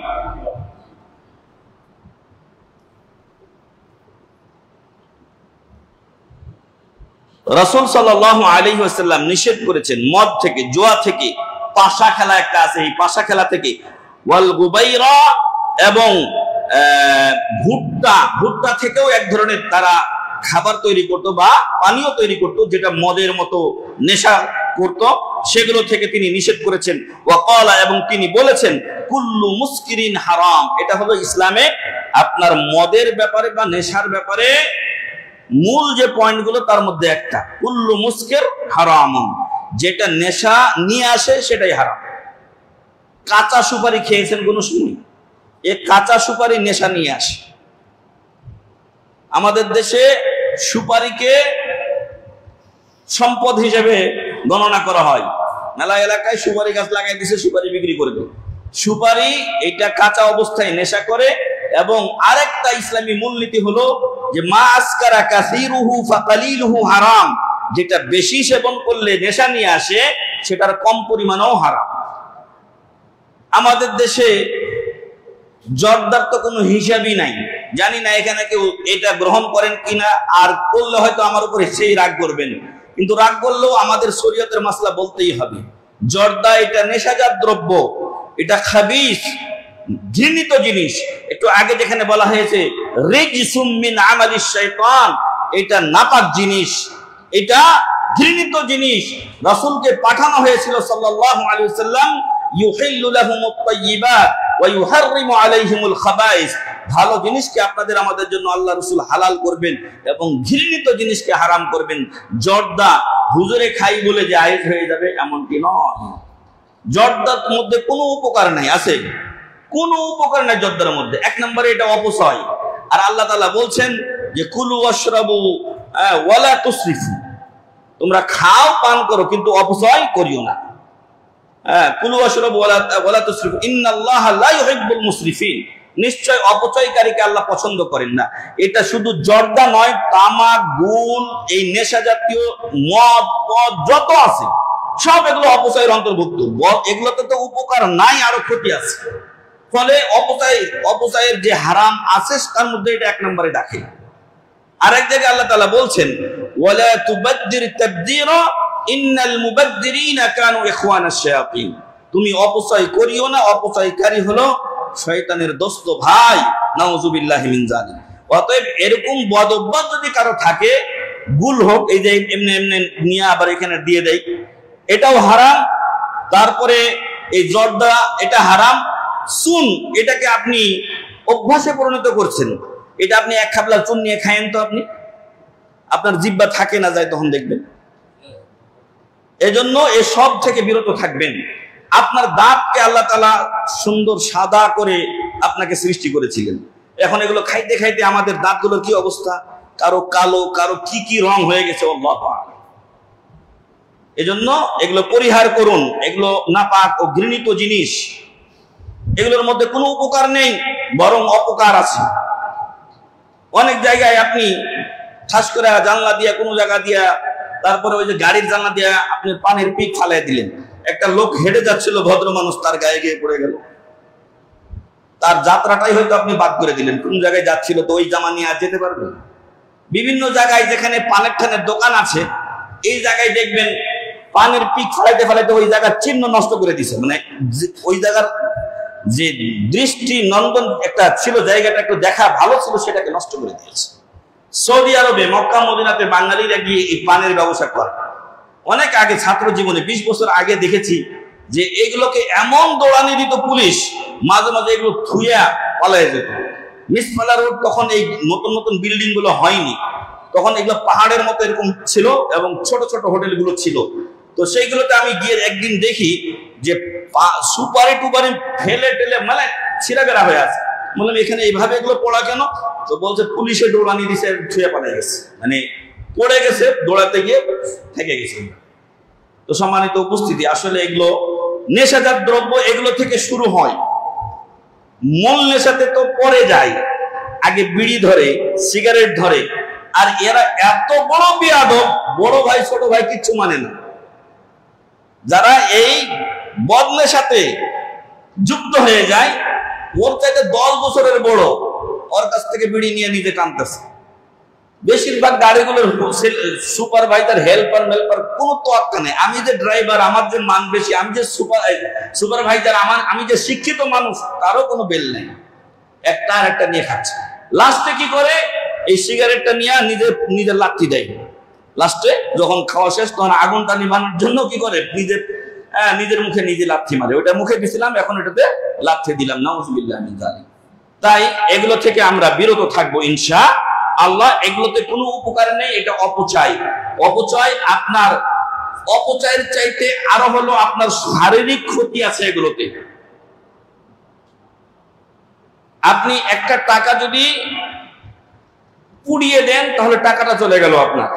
রাসূল সাল্লাল্লাহু আলাইহি ওয়াসাল্লাম নিষেধ করেছেন মদ থেকে, জুয়া থেকে, পাশা খেলা একটা আছে, এই পাশা খেলা থেকে, ওয়াল গুবাইরা, এবং ভুট্টা থেকেও এক ধরনের তারা খাবার তৈরি করতো বা পানীয় তৈরি করতো, যেটা মদের মতো নেশা করত, সেগুলো থেকে তিনি নিষেধ করেছেন। ওয়াকালা, এবং তিনি বলেছেন কুল্লু মুসকিরিন হারাম, এটা হলো ইসলামে আপনার মদের ব্যাপারে বা নেশার ব্যাপারে মূল যে পয়েন্টগুলো তার মধ্যে একটা, কুল্লু মুসকির হারামুন, যেটা নেশা নিয়ে আসে সেটাই হারাম। কাঁচা সুপারি খেয়েছেন কোন সময়? এই কাঁচা সুপারি নেশা নিয়ে আসে। আমাদের দেশে সুপারিকে সম্পদ হিসেবে গণনা করা হয়, মেলা এলাকায় সুপারি গাছ লাগাই দিছে, সুপারি বিক্রি করবে। সুপারি এটা কাঁচা অবস্থায় নেশা করে, এবং আরেকটা ইসলামী মূলনীতি হলো যে মা আসকারা কাসীরুহু ফাকালিলুহু হারাম, যেটা বেশি সেবন করলে নেশা নিয়ে আসে সেটার কম পরিমাণও হারাম। আমাদের দেশে জর্দার তো কোনো হিসাবই নাই, জানি না এখানে কেউ এটা গ্রহণ করেন কিনা, আর করলে হয়তো আমার উপরে সেই রাগ করবেন, কিন্তু রাগ করলেও আমাদের শরীয়তের মাসলা বলতেই হবে। জর্দা এটা নেশাজাত দ্রব্য, এটা খাবিস, ঘৃণিত জিনিস। একটু আগে যেখানে বলা হয়েছে রিজসুম মিন আমালিশ শাইতান, এটা নাপাক জিনিস, এটা ঘৃণিত জিনিস। রাসূলকে পাঠানো হয়েছিল সাল্লাল্লাহু আলাইহি ওয়াসাল্লাম ইউহিল্লু লাহুমুত তাইয়্যিবাত ওয়া ইউহাররিমু আলাইহিমুল খাবাইস, ভালো জিনিসকে আপনাদের আমাদের জন্য আল্লাহ রাসূল হালাল করবেন এবং ঘৃণিত জিনিসকে হারাম করবেন। জর্দা হুজুরে খাই বলে যে আয়েজ হয়ে যাবে এমনটি নয়। জর্দার মধ্যে কোনো উপকার নাই, আছে কোনো উপকার নাই জর্দার মধ্যে। এক নম্বরে এটা অপচয়, আর আল্লাহ তাআলা বলছেন যে কুলু ওয়াশরাবু ওয়ালা তুসরিফু, তোমরা খাও পান করো কিন্তু অপচয় করিও না। কুলু ওয়াশরাবু ওয়ালা তুসরিফু ইন্নাল্লাহা লা ইউহিব্বুল মুসরিফিন, নিশ্চয় অপচয়কারীকে আল্লাহ পছন্দ করেন না। এটা শুধু জর্দা নয়, তামাক, গুল, এই নেশা জাতীয় মদ পদ যত আছে সব এগুলো অপচয়ের অন্তর্ভুক্ত। এগুলোতে তো উপকার নাই, আরো ক্ষতি আছে। ফলে অপচয়ের যে হারাম আছে তার মধ্যে এটা এক নম্বরে ডাকে। আরেক জায়গায় আল্লাহ তাআলা বলছেন, ওয়ালা তুবাদদির তাবদীরা ইন্নাল মুবাদদিরিনা কানু ইখওয়ানাশ শায়াতিন। তুমি অপচয় করিও না, অপচয়কারী হলো শয়তানের দোস্ত ভাই। নাউযুবিল্লাহি মিন যালিক। অতএব এরকম বদ অভ্যাস যদি কারো থাকে, গুল হোক, এই যে এমনি এমনি নিয়ে আবার এখানে দিয়ে দেয়, এটাও হারাম। তারপরে এই জর্দা, এটা হারাম। চুন, এটাকে আপনি অভ্যাসে পরিণত করছেন। এটা আপনি এক খাবলা চুন নিয়ে খায়েন তো আপনি, আপনার জিহ্বা থাকে না যায়, তখন দেখবেন। এজন্য এসব থেকে বিরত থাকবেন। আপনার দাঁতকে আল্লাহ তাআলা সুন্দর সাদা করে আপনাকে সৃষ্টি করেছিলেন। এখন এগুলো খাইতে খাইতে আমাদের দাঁতগুলোর কি অবস্থা, কারো কালো, কারো কি কি রং হয়ে গেছে, আল্লাহু আ'লাম। এজন্য এগুলো পরিহার করুন। এগুলো নাপাক ও ঘৃণিত জিনিস, এগুলোর মধ্যে কোনো উপকার নেই, বরং অপকার আছে। অনেক জায়গায় আপনি ঠাস করে জানলা দিয়া, কোনো জায়গা দিয়া, তারপরে ওই যে গাড়ির জানলা দিয়া আপনি পানির পিক ফালাই দিলেন, একটা লোক হেঁটে যাচ্ছিল, ভদ্র মানুষ, তার গায়ে গিয়ে পড়ে গেল, তার যাত্রাটাই হয়তো আপনি বাদ করে দিলেন। কোন জায়গায় যাচ্ছিল, তো ওই জামা নিয়ে আর যেতে পারবে? বিভিন্ন জায়গায় যেখানে পানের ঠানের দোকান আছে, এই জায়গায় দেখবেন পানির পিক ফালাইতে ফালাইতে ওই জায়গার চিহ্ন নষ্ট করে দিছে। মানে ওই জায়গার যে দৃষ্টি নন্দন একটা ছিল, জায়গাটা একটু দেখা ভালো ছিল, সেটাকে নষ্ট করে দিয়েছে। সৌদি আরবে মক্কা মদিনাতে বাঙালিরা গিয়ে এই পানের ব্যবসা করে। অনেক আগে, ছাত্র জীবনে 20 বছর আগে দেখেছি যে এগুলোকে এমন দৌড়ানি দিত পুলিশ, মাঝে মাঝে এগুলো থুইয়া পালায় যেত। মিসমালা রোড, তখন এই নতুন নতুন বিল্ডিং গুলো হয়নি, তখন এগুলো পাহাড়ের মতো এরকম ছিল এবং ছোট ছোট হোটেল গুলো ছিল। তো সেইগুলোতে আমি গিয়ে একদিন দেখি যে সুপারি টুপারি ফেলে টেলে মানে ছিঁড়া বেড়া হয়ে আছে। বললাম, এখানে এইভাবে এগুলো পড়া কেন? তো বলছে পুলিশে দৌড়ানি দিছে, ছুঁয়ে পালিয়ে গেছে, মানে পড়ে গেছে, দৌড়াতে গিয়ে থেকে গেছে। তো সম্মানিত উপস্থিতি, আসলে এগুলো নেশাজাত দ্রব্য, এগুলো থেকে শুরু হয়। মূল নেশাতে তো পরে যায়, আগে বিড়ি ধরে, সিগারেট ধরে। আর এরা এত বড় বিয়াদব, বড় ভাই ছোট ভাই কিচ্ছু মানে না। যারা এই বদনেশাতে যুক্ত হয়ে যায়, ওর চাইতে 10 বছরের বড়, ওর কাছ থেকে বিড়ি নিয়ে নিজে টানতেছে। বেশিরভাগ গাড়িগুলোর সুপারভাইজার, হেল্পার কোনো তোয়াক্কা নেই। আমি যে ড্রাইভার, আমার যে মান বেশি, আমি যে সুপারভাইজার, আমি যে শিক্ষিত মানুষ, তারও কোনো বেল নেই। একটা আর একটা নিয়ে খাচ্ছে। লাস্টে কি করে, এই সিগারেটটা নিয়ে নিজের লাথি দেয়। লাস্টে যখন খাওয়া শেষ, তখন আগুনটা নিভানোর জন্য কি করে, নিজের মুখে নিজে লাথি মারে। ওটা মুখে দিছিলাম, এখন এটাতে লাথি দিলাম। নাউযুবিল্লাহি মিন যালিক। তাই এগুলো থেকে আমরা বিরত থাকবো ইনশাআল্লাহ। এগুলোতে কোনো উপকার নেই, এটা অপচয়। আপনার অপচয়ের চাইতে আরো হলো আপনার শারীরিক ক্ষতি আছে এগুলোতে। আপনি একটা টাকা যদি পুড়িয়ে দেন, তাহলে টাকাটা চলে গেল আপনার।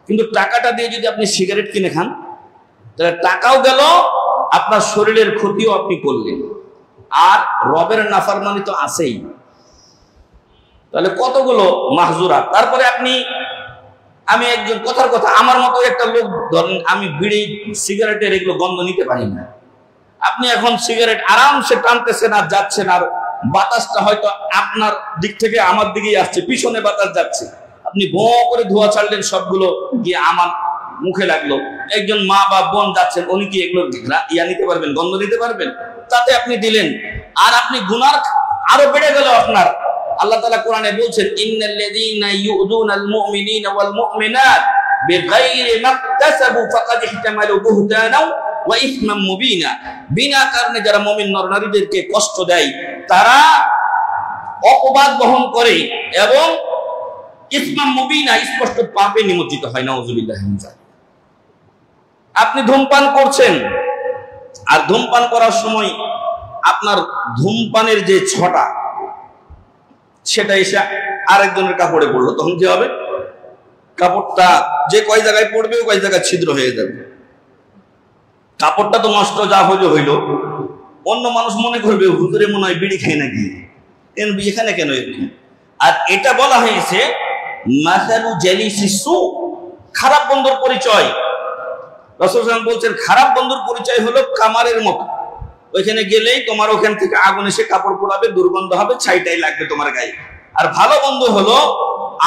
কিন্তু টাকাটা দিয়ে যদি আপনি সিগারেট কিনে খান, তাহলে টাকাও গেল, আপনার শরীরের ক্ষতিও আপনি করলেন, আর রবের নাফরমানি তো আছেই। তাহলে কতগুলো মাহজুরাত। তারপরে আমি একজন, কথার কথা, আমার মতো একটা লোক, ধরেন আমি বিড়ি সিগারেটের এগুলো গন্ধ নিতে পারি না। আপনি এখন সিগারেট আরামসে টানতেছেন আর যাচ্ছেন, আর বাতাসটা হয়তো আপনার দিক থেকে আমার দিকেই আসছে, পিছনে বাতাস যাচ্ছে, আপনি ভো করে ধোঁয়া ছাড়লেন, সবগুলো গিয়ে আমার মুখে লাগলো। একজন মা বা বোন যাচ্ছেন, উনি কি এগুলো নিতে পারবেন, গন্ধ নিতে পারবেন? তাতে আপনি দিলেন, আর আপনি গুনাহ আরো বেড়ে গেল আপনার। আল্লাহ তাআলা কোরআনে বলছেন, ইন্নাল্লাযীনা ইউযুনাল মুমিনিনা ওয়াল মুমিনাত বিগাইরি মাকতাসাবু ফাকাদ ইহতামালু বুহতানাও ওয়া ইসমান মুবিনা। বিনা কারণে যারা মুমিন নর-নারীদেরকে কষ্ট দেয়, তারা অপবাদ বহন করে এবং ইসমান মুবিনা, স্পষ্ট পাপে নিমজ্জিত হয়। নাউযুবিল্লাহি মিন যালিক। আপনি ধূমপান করছেন, আর ধূমপান করার সময় আপনার ধূমপানের যে ছটা, সেটা এসে আরেকজনের কাপড়ে পড়লো, তখন কি হবে? কাপড়টা যে কয় জায়গায় পড়বে, ওই জায়গায় ছিদ্র হয়ে যাবে। কাপড়টা তো নষ্ট, যা হইলো। অন্য মানুষ মনে করবে, হুজুরে মনে হয় বিড়ি খায় নাকি, এখানে কেন এরকম? আর এটা বলা হয়েছে মাসালু জালিসিস সু, খারাপ বন্ধুর পরিচয়। রাসূল সাল্লাল্লাহু আলাইহি ওয়াসাল্লাম বলছেন খারাপ বন্ধুর পরিচয় হলো কামারের মতো। ওইখানে গেলেই তোমার ওখান থেকে আগুন এসে কাপড় পোড়াবে, দুর্গন্ধ হবে, ছাইটাই লাগবে তোমার গায়ে। আর ভালো বন্ধু হলো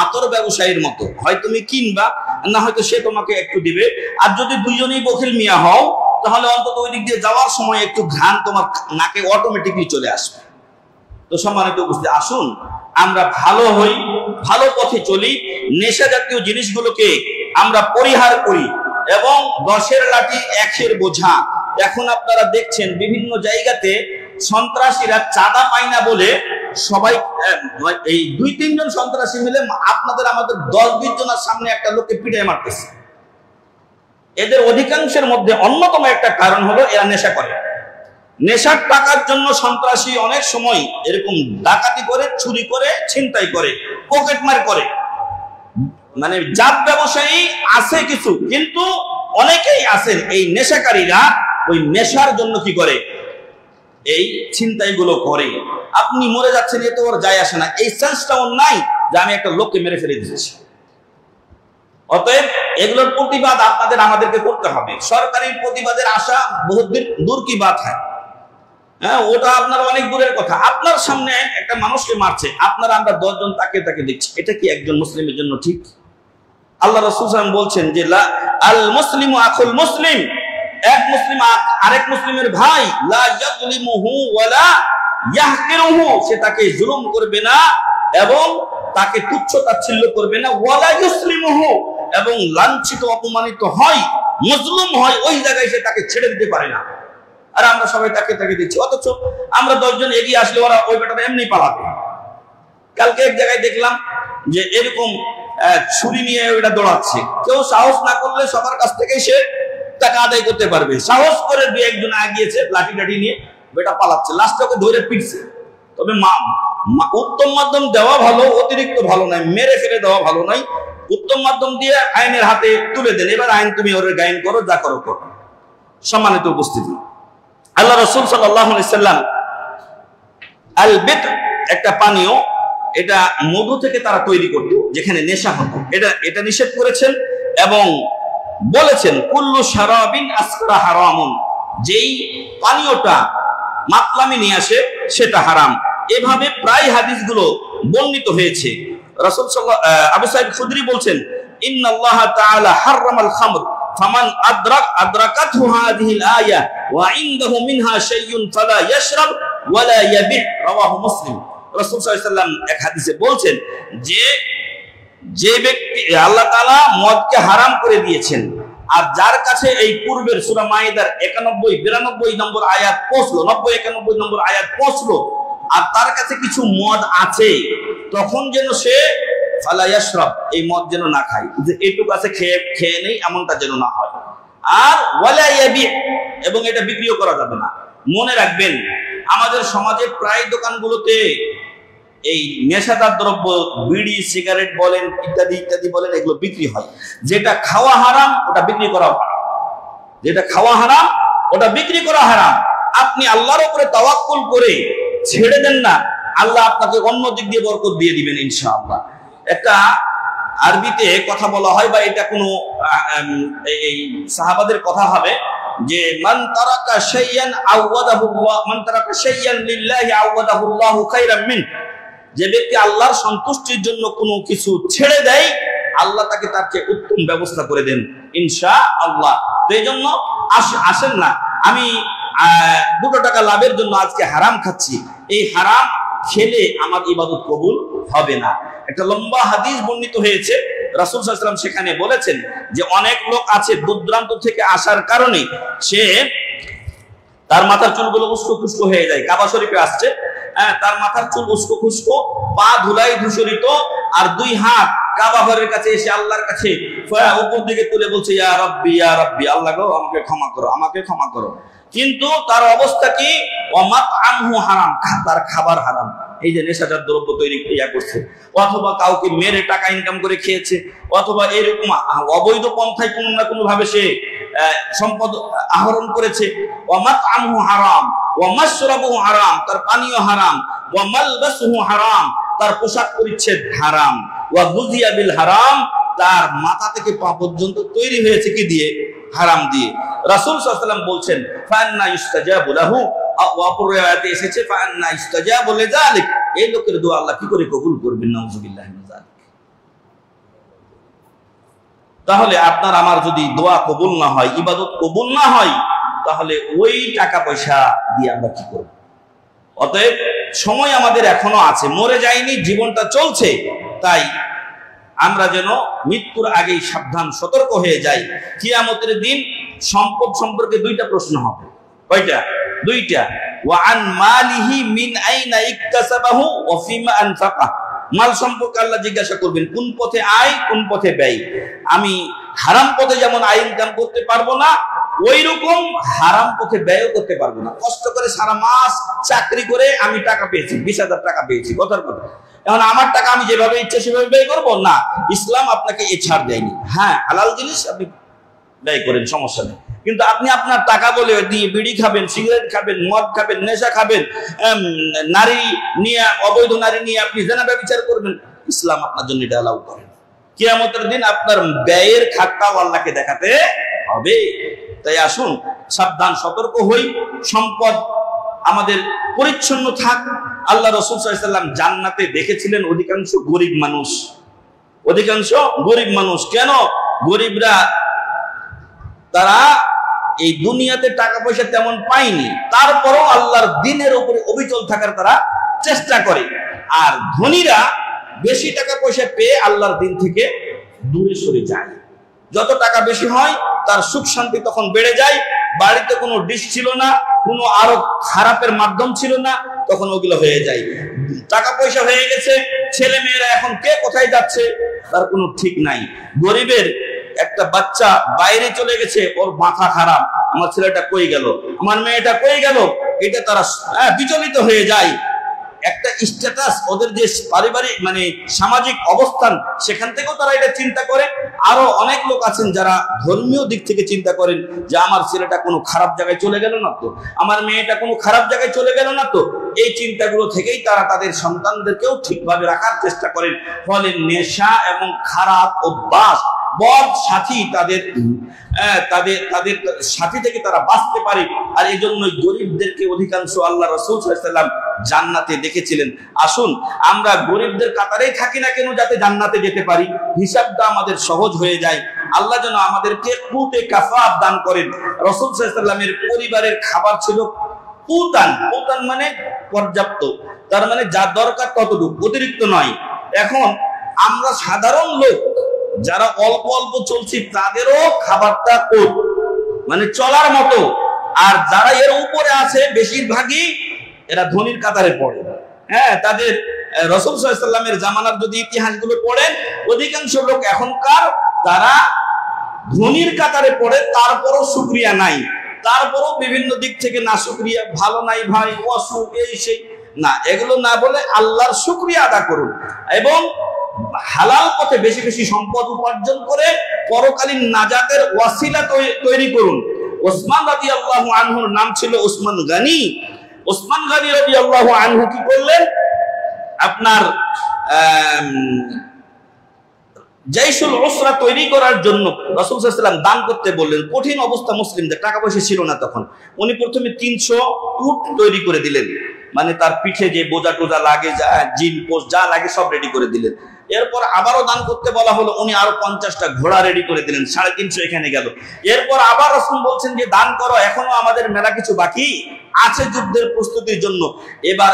আতর ব্যবসায়ীর মতো, হয় তুমি কিনবা, না হয়তো সে তোমাকে একটু দিবে। আর যদি দুইজনেই বখিল মিয়া হও, তাহলে অন্তত ওই দিক দিয়ে যাওয়ার সময় একটু ঘ্রাণ তোমার নাকে অটোমেটিকলি চলে আসবে। তো সম্মানিত উপস্থিতি, আসুন আমরা ভালো হই, ভালো পথে চলি, নেশা জাতীয় জিনিসগুলোকে আমরা পরিহার করি এবং 10-এর লাঠি 1-এর বোঝা। এখন আপনারা দেখছেন বিভিন্ন জায়গাতে সন্ত্রাসীরা চাঁদা পায় না বলে সবাই এই 2-3 জন সন্ত্রাসী মিলে আপনাদের আমাদের 10-20 জনের সামনে একটা লোককে পিটাই মারতেছে। এদের অধিকাংশের মধ্যে অন্যতম একটা কারণ হলো এরা নেশা করে। নেশার টাকার জন্য সন্ত্রাসী অনেক সময় এরকম ডাকাতি করে, চুরি করে, ছিনতাই করে, পকেটমার করে। মানে জাত ব্যবসায়ী আছে কিছু, কিন্তু অনেকেই আছেন এই নেশাকারীরা ওই নেশার জন্য কি করে, এই ছিনতাইগুলো করে। আপনি মরে যাচ্ছেন, এতে ওর যায় আসে না, এই সেন্সটাও নাই যে আমি একটা লোককে মেরে ফেলে দিয়েছি। অতএব এগুলোর প্রতিবাদ আপনাদের আমাদেরকে করতে হবে। সরকারি প্রতিবাদের আশা বহুত দূর কি বাত হয়, হ্যাঁ, ওটা আপনার অনেক দূরের কথা। আপনার সামনে একটা মানুষকে মারছে, আপনারা আমরা 10 জন তাকে দেখছি, এটা কি একজন মুসলিমের জন্য ঠিক? আল্লাহ রাসূল সাল্লাল্লাহু আলাইহি ওয়াসাল্লাম বলছেন যে আল মুসলিমু আখুল মুসলিম, এক মুসলিম আরেক মুসলিমের ভাই, লা ইয়াযলিমুহু ওয়ালা ইয়াহকিরুহু, সে তাকে জুলুম করবে না এবং তাকে তুচ্ছ তাচ্ছিল্য করবে না, ওয়ালা ইউসলিমুহু, এবং লাঞ্ছিত অপমানিত হয়, মজলুম হয়, ওই জায়গায় সে তাকে ছেড়ে দিতে পারে না। আর আমরা সবাই তাকে দিচ্ছি, অথচ আমরা 10 জন এগিয়ে আসলে ওরা ওই বেটাটা এমনি পালাবে। কালকে এক জায়গায় দেখলাম যে এরকম ছুরি নিয়ে ওইটা দৌড়াচ্ছে, কেউ সাহস না করলে সবার কাছ থেকে সে টাকা আদায় করতে পারবে। সাহস করে 2-1 জন আগিয়েছে লাঠি টাঠি নিয়ে, বেটা পালাচ্ছে, লাস্টে ওকে ধরে পিটছে। তবে উত্তম মাধ্যম দেওয়া ভালো, অতিরিক্ত ভালো নয়, মেরে ফেলে দেওয়া ভালো নয়। উত্তম মাধ্যম দিয়ে আইনের হাতে তুলে দেন, এবার আইন তুমি ওর গায়েন করো, যা করো করো। সম্মানিত উপস্থিতি, আল্লাহ রাসূল সাল্লাল্লাহু আলাইহি সাল্লাম আল বিত, একটা পানীয়, এটা মধু থেকে তারা তৈরি করত, যেখানে নেশা হতো, এটা নিষেধ করেছেন এবং বলেছেন কুল্লু শারাবিন আসকারা হারামুন, যেই পানীয়টা মাতলামি নিয়ে আসে সেটা হারাম। এভাবে প্রায় হাদিসগুলো বর্ণিত হয়েছে। রাসূল আবু সাঈদ খুদরি বলছেন ইন্নাল্লাহা তাআলা হারামাল খামর ফামান আদরাকাতহু হাযিহিল আয়া ওয়া ইনদাহু মিনহা শাইউন ফালা ইয়াশরাব ওয়ালা ইয়াবি', রাওয়াহু মুসলিম। রাসূল সাল্লাল্লাহু আলাইহি ওয়াসাল্লাম এক হাদিসে বলছেন যে ব্যক্তি, আল্লাহ তাআলা মদকে হারাম করে দিয়েছেন, আর যার কাছে এই পূর্বের সূরা মাইদার 91-92 নম্বর আয়াত পৌঁছলো, 90-91 নম্বর আয়াত পৌঁছলো, আর তার কাছে কিছু মদ আছে, তখন যেন সে ফালা ইয়াশরাব, এই মদ যেন না খায়, যে এইটুকু আছে খেয়ে নেই, এমনটা যেন না হয়। আর ওয়ালা ইয়াবি', এবং এটা বিক্রিও করা যাবে না। মনে রাখবেন, আমাদের সমাজে প্রায় দোকানগুলোতে এই নেশাদার দ্রব্য, বিড়ি, সিগারেট বলেন, ইত্যাদি ইত্যাদি বলেন, এগুলো বিক্রি হয়। যেটা খাওয়া হারাম ওটা বিক্রি করা হারাম, যেটা খাওয়া হারাম ওটা বিক্রি করা হারাম। আপনি আল্লাহর উপরে তাওয়াক্কুল করে ছেড়ে দেন না, আল্লাহ আপনাকে অন্য দিক দিয়ে বরকত দিয়ে দিবেন ইনশাআল্লাহ। একটা আরবিতে কথা বলা হয়, বা এটা কোনো এই সাহাবাদের কথা হবে, যে মান তারাকা শাইয়ান আওয়াদাহুল্লাহ, মান তারাকা শাইয়ান লিল্লাহি আওয়াদাহুল্লাহু খায়রাম মিন, যে ব্যক্তি আল্লাহর সন্তুষ্টির জন্য কোনো কিছু ছেড়ে দেয়, আল্লাহ তাকে তার চেয়ে উত্তম ব্যবস্থা করে দেন ইনশাআল্লাহ। তো এই জন্য আসেন না, আমি 2 টাকা লাভের জন্য আজকে হারাম খাচ্ছি, এই হারাম খেলে আমার ইবাদত কবুল হবে না। একটা লম্বা হাদিস বর্ণিত হয়েছে, রাসূল সাল্লাল্লাহু আলাইহি ওয়াসাল্লাম সেখানে বলেছেন যে অনেক লোক আছে দূরদূরান্ত থেকে আসার কারণে সে তার মাথার চুলগুলো উস্কো খুস্কো হয়ে যায়। কাবা শরীফে আসছে, তার মাথার চুল উস্কো খুস্কো, পা ধুলাই ধূসরিত, আর 2 হাত কাবা ঘরের কাছে এসে আল্লাহর কাছে উপর দিকে তুলে বলছে ইয়া রাব্বি ইয়া রাব্বি, আল্লাহ গো আমাকে ক্ষমা করো, আমাকে ক্ষমা করো। কিন্তু তার অবস্থা কি, ওয়া মাতআমহু হারাম, তার খাবার হারাম। এই যে নেশাজাত দ্রব্য তৈরি করছে, অথবা কাউকে মেরে টাকা ইনকাম করে খেয়েছে, অথবা এরকম অবৈধ পন্থায় কোনো না কোনো ভাবে সে সম্পদ আহরণ করেছে। ওয়া মাতআমহু হারাম ওয়া মাশরাবুহু হারাম, তার পানীয় হারাম, ওয়া মালবাসুহু হারাম, তার পোশাক পরিচ্ছদ হারাম, ওয়া গুযিয়া বিল হারাম, তার মাথা থেকে পা পর্যন্ত তৈরি হয়েছে কি দিয়ে? হারাম দিয়ে। রাসূল সাল্লাল্লাহু আলাইহি ওয়াসাল্লাম বলছেন ফান্না ইস্তাজাবু লাহু, অপর আয়াতে এসেছে ফান্না ইস্তাজাবু লিযালিক, এই লোকের দোয়া আল্লাহ কি করে কবুল করবেন? নাউযুবিল্লাহি মিন যালিক। তাহলে আপনার আমার যদি দোয়া কবুল না হয়, ইবাদত কবুল না হয়, তাহলে ওই টাকা পয়সা দিয়ে আমরা কি করব? অতএব সময় আমাদের এখনো আছে, মরে যায়নি, জীবনটা চলছে। তাই আমরা যেন মৃত্যুর আগেই সাবধান সতর্ক হয়ে যাই। কিয়ামতের দিন সম্পদ সম্পর্কে দুইটা প্রশ্ন হবে। কয়টা? দুইটা। ওয়া আন মালিহি মিন আইনা ইকতাসাবাহু ওয়া ফিমা আনফাকা, মাল সম্পর্কে আল্লাহ জিজ্ঞাসা করবেন কোন পথে আয়, কোন পথে ব্যয়। আমি হারাম পথে যেমন আয় ইনকাম করতে পারবো না, ওই রকম হারাম পথে ব্যয়ও করতে পারবো না। কষ্ট করে সারা মাস চাকরি করে আমি টাকা পেয়েছি, 20,000 টাকা পেয়েছি, কথার কথা। এখন আমার টাকা আমি যেভাবে ইচ্ছা সেভাবে ব্যয় করবো না, ইসলাম আপনাকে এই ছাড় দেয়নি। হ্যাঁ, হালাল জিনিস আপনি ব্যয় করেন, সমস্যা নেই, কিন্তু আপনি আপনার টাকা বলে দিয়ে বিড়ি খাবেন, সিগারেট খাবেন, মদ খাবেন, নেশা খাবেন, নারী নিয়ে, অবৈধ নারী নিয়ে আপনি জেনা ব্যভিচার করবেন, ইসলাম আপনার জন্য এটা অ্যালাউ করে। কিয়ামতের দিন আপনার ব্যয়ের খাতটাও আল্লাহকে দেখাতে হবে। তাই আসুন সাবধান সতর্ক হই, সম্পদ আমাদের পরিচ্ছন্ন থাক। আল্লাহ রাসূল সাল্লাল্লাহু আলাইহি ওয়াসাল্লাম জান্নাতে দেখেছিলেন অধিকাংশ গরিব মানুষ, অধিকাংশ গরিব মানুষ। কেন? গরিবরা তারা এই দুনিয়াতে টাকা পয়সা তেমন পায়নি, তারপরও আল্লাহর দ্বীনের উপরে অবিচল থাকার তারা চেষ্টা করে। আর ধনীরা বেশি টাকা পয়সা পেয়ে আল্লাহর দ্বীন থেকে দূরে সরে যায়। যত টাকা বেশি হয় তার সুখ শান্তি তখন বেড়ে যায়। বাড়িতে কোনো ডিশ ছিল না, কোনো আরো খারাপের মাধ্যম ছিল না, তখন ওগুলো হয়ে যায়। টাকা পয়সা হয়ে গেছে, ছেলে মেয়েরা এখন কে কোথায় যাচ্ছে তার কোনো ঠিক নাই। গরিবের একটা বাচ্চা বাইরে চলে গেছে, ওর মাথা খারাপ, আমার ছেলেটা কই গেল, আমার মেয়েটা কই গেল, এটা তারা বিচলিত হয়ে যায়। একটা স্ট্যাটাস, ওদের যে পারিবারিক মানে সামাজিক অবস্থান, সেখান থেকেও তারা এটা চিন্তা করে। আরো অনেক লোক আছেন যারা ধর্মীয় দিক থেকে চিন্তা করেন যে আমার ছেলেটা কোনো খারাপ জায়গায় চলে গেল না তো, আমার মেয়েটা কোনো খারাপ জায়গায় চলে গেল না তো। এই চিন্তাগুলো থেকেই তারা তাদের সন্তানদেরকেও ঠিকভাবে রাখার চেষ্টা করেন। ফলে নেশা এবং খারাপ অভ্যাস, বদ সাথী তাদের সাথী থেকে তারা বাঁচতে পারে। আর এই জন্যই গরিবদেরকে অধিকাংশ আল্লাহ রাসূল সাল্লাল্লাহু আলাইহি ওয়াসাল্লাম জান্নাতে দেখেছিলেন। আসুন আমরা গরিবদের কাতারেই থাকি না কেন, যাতে জান্নাতে যেতে পারি, হিসাবটা আমাদের সহজ হয়ে যায়। আল্লাহ যেন আমাদেরকে কুতে কাফাফ দান করেন। রাসূল সাল্লাল্লাহু আলাইহি ওয়াসাল্লামের পরিবারের খাবার ছিল কুতান, কুতান মানে পর্যাপ্ত, তার মানে যা দরকার ততটুকু, অতিরিক্ত নয়। এখন আমরা সাধারণ লোক যারা অল্প অল্প চলছি, তাদেরও খাবারটা কম, মানে চলার মতো। আর যারা এর উপরে আছে বেশিরভাগই এরা ধনীর কাতারে পড়ে। হ্যাঁ, তাদের রাসূল সাল্লাল্লাহু আলাইহি ওয়াসাল্লামের জামানার যদি ইতিহাসগুলো পড়েন, অধিকাংশ লোক এখনকার তারা ধনীর কাতারে পড়ে, তারপরও শুকরিয়া নাই, তারপরও বিভিন্ন দিক থেকে না শুকরিয়া, ভালো নাই ভাই, অসুখ, এই সেই না, এগুলো না বলে আল্লাহর শুকরিয়া আদা করুন এবং হালাল পথে বেশি বেশি সম্পদ উপার্জন করে পরকালীন নাজাতের ওয়াসিলা তৈরি করুন। ওসমান রাদিয়াল্লাহু আনহুর নাম ছিল ওসমান গনি। ওসমান গনি রাদিয়াল্লাহু আনহু কি করলেন? আপনার জাইশুল উসরা তৈরি করার জন্য রাসূল সাল্লাল্লাহু আলাইহি ওয়াসাল্লাম দান করতে বললেন। কঠিন অবস্থা মুসলিমদের, টাকা পয়সা ছিল না তখন। উনি প্রথমে 300 উট তৈরি করে দিলেন, মানে তার পিঠে যে বোঝা টোজা লাগে, যা জিন পোস্ট যা লাগে সব রেডি করে দিলেন। এরপর আবারও দান করতে বলা হলো, উনি আরো 50টা ঘোড়া রেডি করে দিলেন, 350 এখানে গেল। এরপর আবার রাসূল বলছেন যে দান করো, এখনো আমাদের মেলা কিছু বাকি আছে যুদ্ধের প্রস্তুতির জন্য। এবার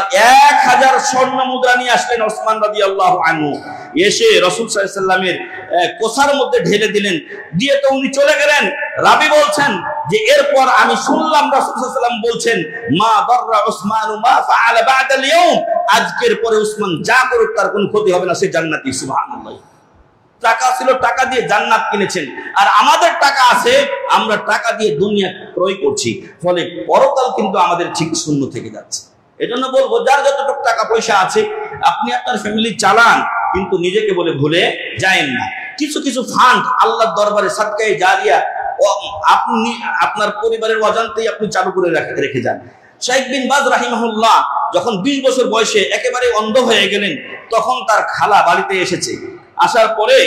1000 স্বর্ণ মুদ্রা নিয়ে আসলেন ওসমান রাদিয়াল্লাহু আনহু। এসে রাসূল সাল্লাল্লাহু আলাইহি ওয়াসাল্লামের কোষার মধ্যে ঢেলে দিলেন, দিয়ে তো উনি চলে গেলেন। রাবি বলছেন যে এরপর আমি শুনলাম রাসূল সাল্লাল্লাহু আলাইহি ওয়াসাল্লাম বলছেন, মা দাররা উসমানু মা ফাআলা বা'দাল ইয়াউম, আজকের পরে উসমান যা করুক তার কোনো ক্ষতি হবে না, সে জান্নাতি। সুবহানাল্লাহ। টাকা ছিল, টাকা দিয়ে জান্নাত কিনেছেন। আর আমাদের টাকা আছে, আমরা টাকা দিয়ে দুনিয়া ক্রয় করছি, ফলে পরকাল কিন্তু আমাদের ঠিক শূন্য থেকে যাচ্ছে। এজন্য বলবো, যার যতটুকু টাকা পয়সা আছে আপনি আপনার ফ্যামিলি চালান, কিন্তু নিজেকে বলে ভুলে যায়েন না। কিছু কিছু ফান্ড আল্লাহর দরবারে সাদকায়ে জারিয়া আপনি আপনার পরিবারের অজান্তেই আপনি চালু করে রেখে যান। শাইখ বিন বাজ রাহিমাহুল্লাহ যখন 20 বছর বয়সে একেবারে অন্ধ হয়ে গেলেন, তখন তার খালা বাড়িতে এসেছে। আসার পরে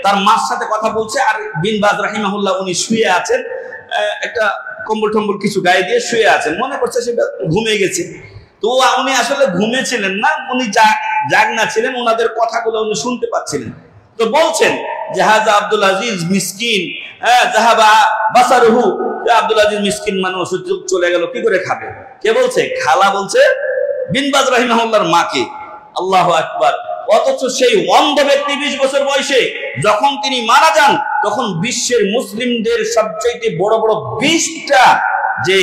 তার মার সাথে কথা বলছে, আর বিন বাজ রাহিমাহুল্লাহ উনি শুয়ে আছেন, একটা কম্বল টম্বল কিছু গায়ে দিয়ে শুয়ে আছেন, মনে করছে সেটা ঘুমিয়ে গেছে। তো উনি আসলে ঘুমিয়েছিলেন না, উনি জাগনা ছিলেন, ওনাদের কথাগুলো উনি শুনতে পাচ্ছিলেন। তো বলছেন যে হাজা আব্দুল আজিজ মিসকিন, জাহাবা বাসারুহু, আব্দুল আজিজ মিসকিন মানুষ, চলে গেল, কি করে খাবে? কে বলছে? খালা বলছে বিন বাজ রাহিমাহুল্লাহর মাকে। আল্লাহু আকবার। অথচ সেই অন্ধ ব্যক্তি 20 বছর বয়সে যখন তিনি মারা যান, তখন বিশ্বের মুসলিমদের সবচেয়ে বড় বড় 20টা যে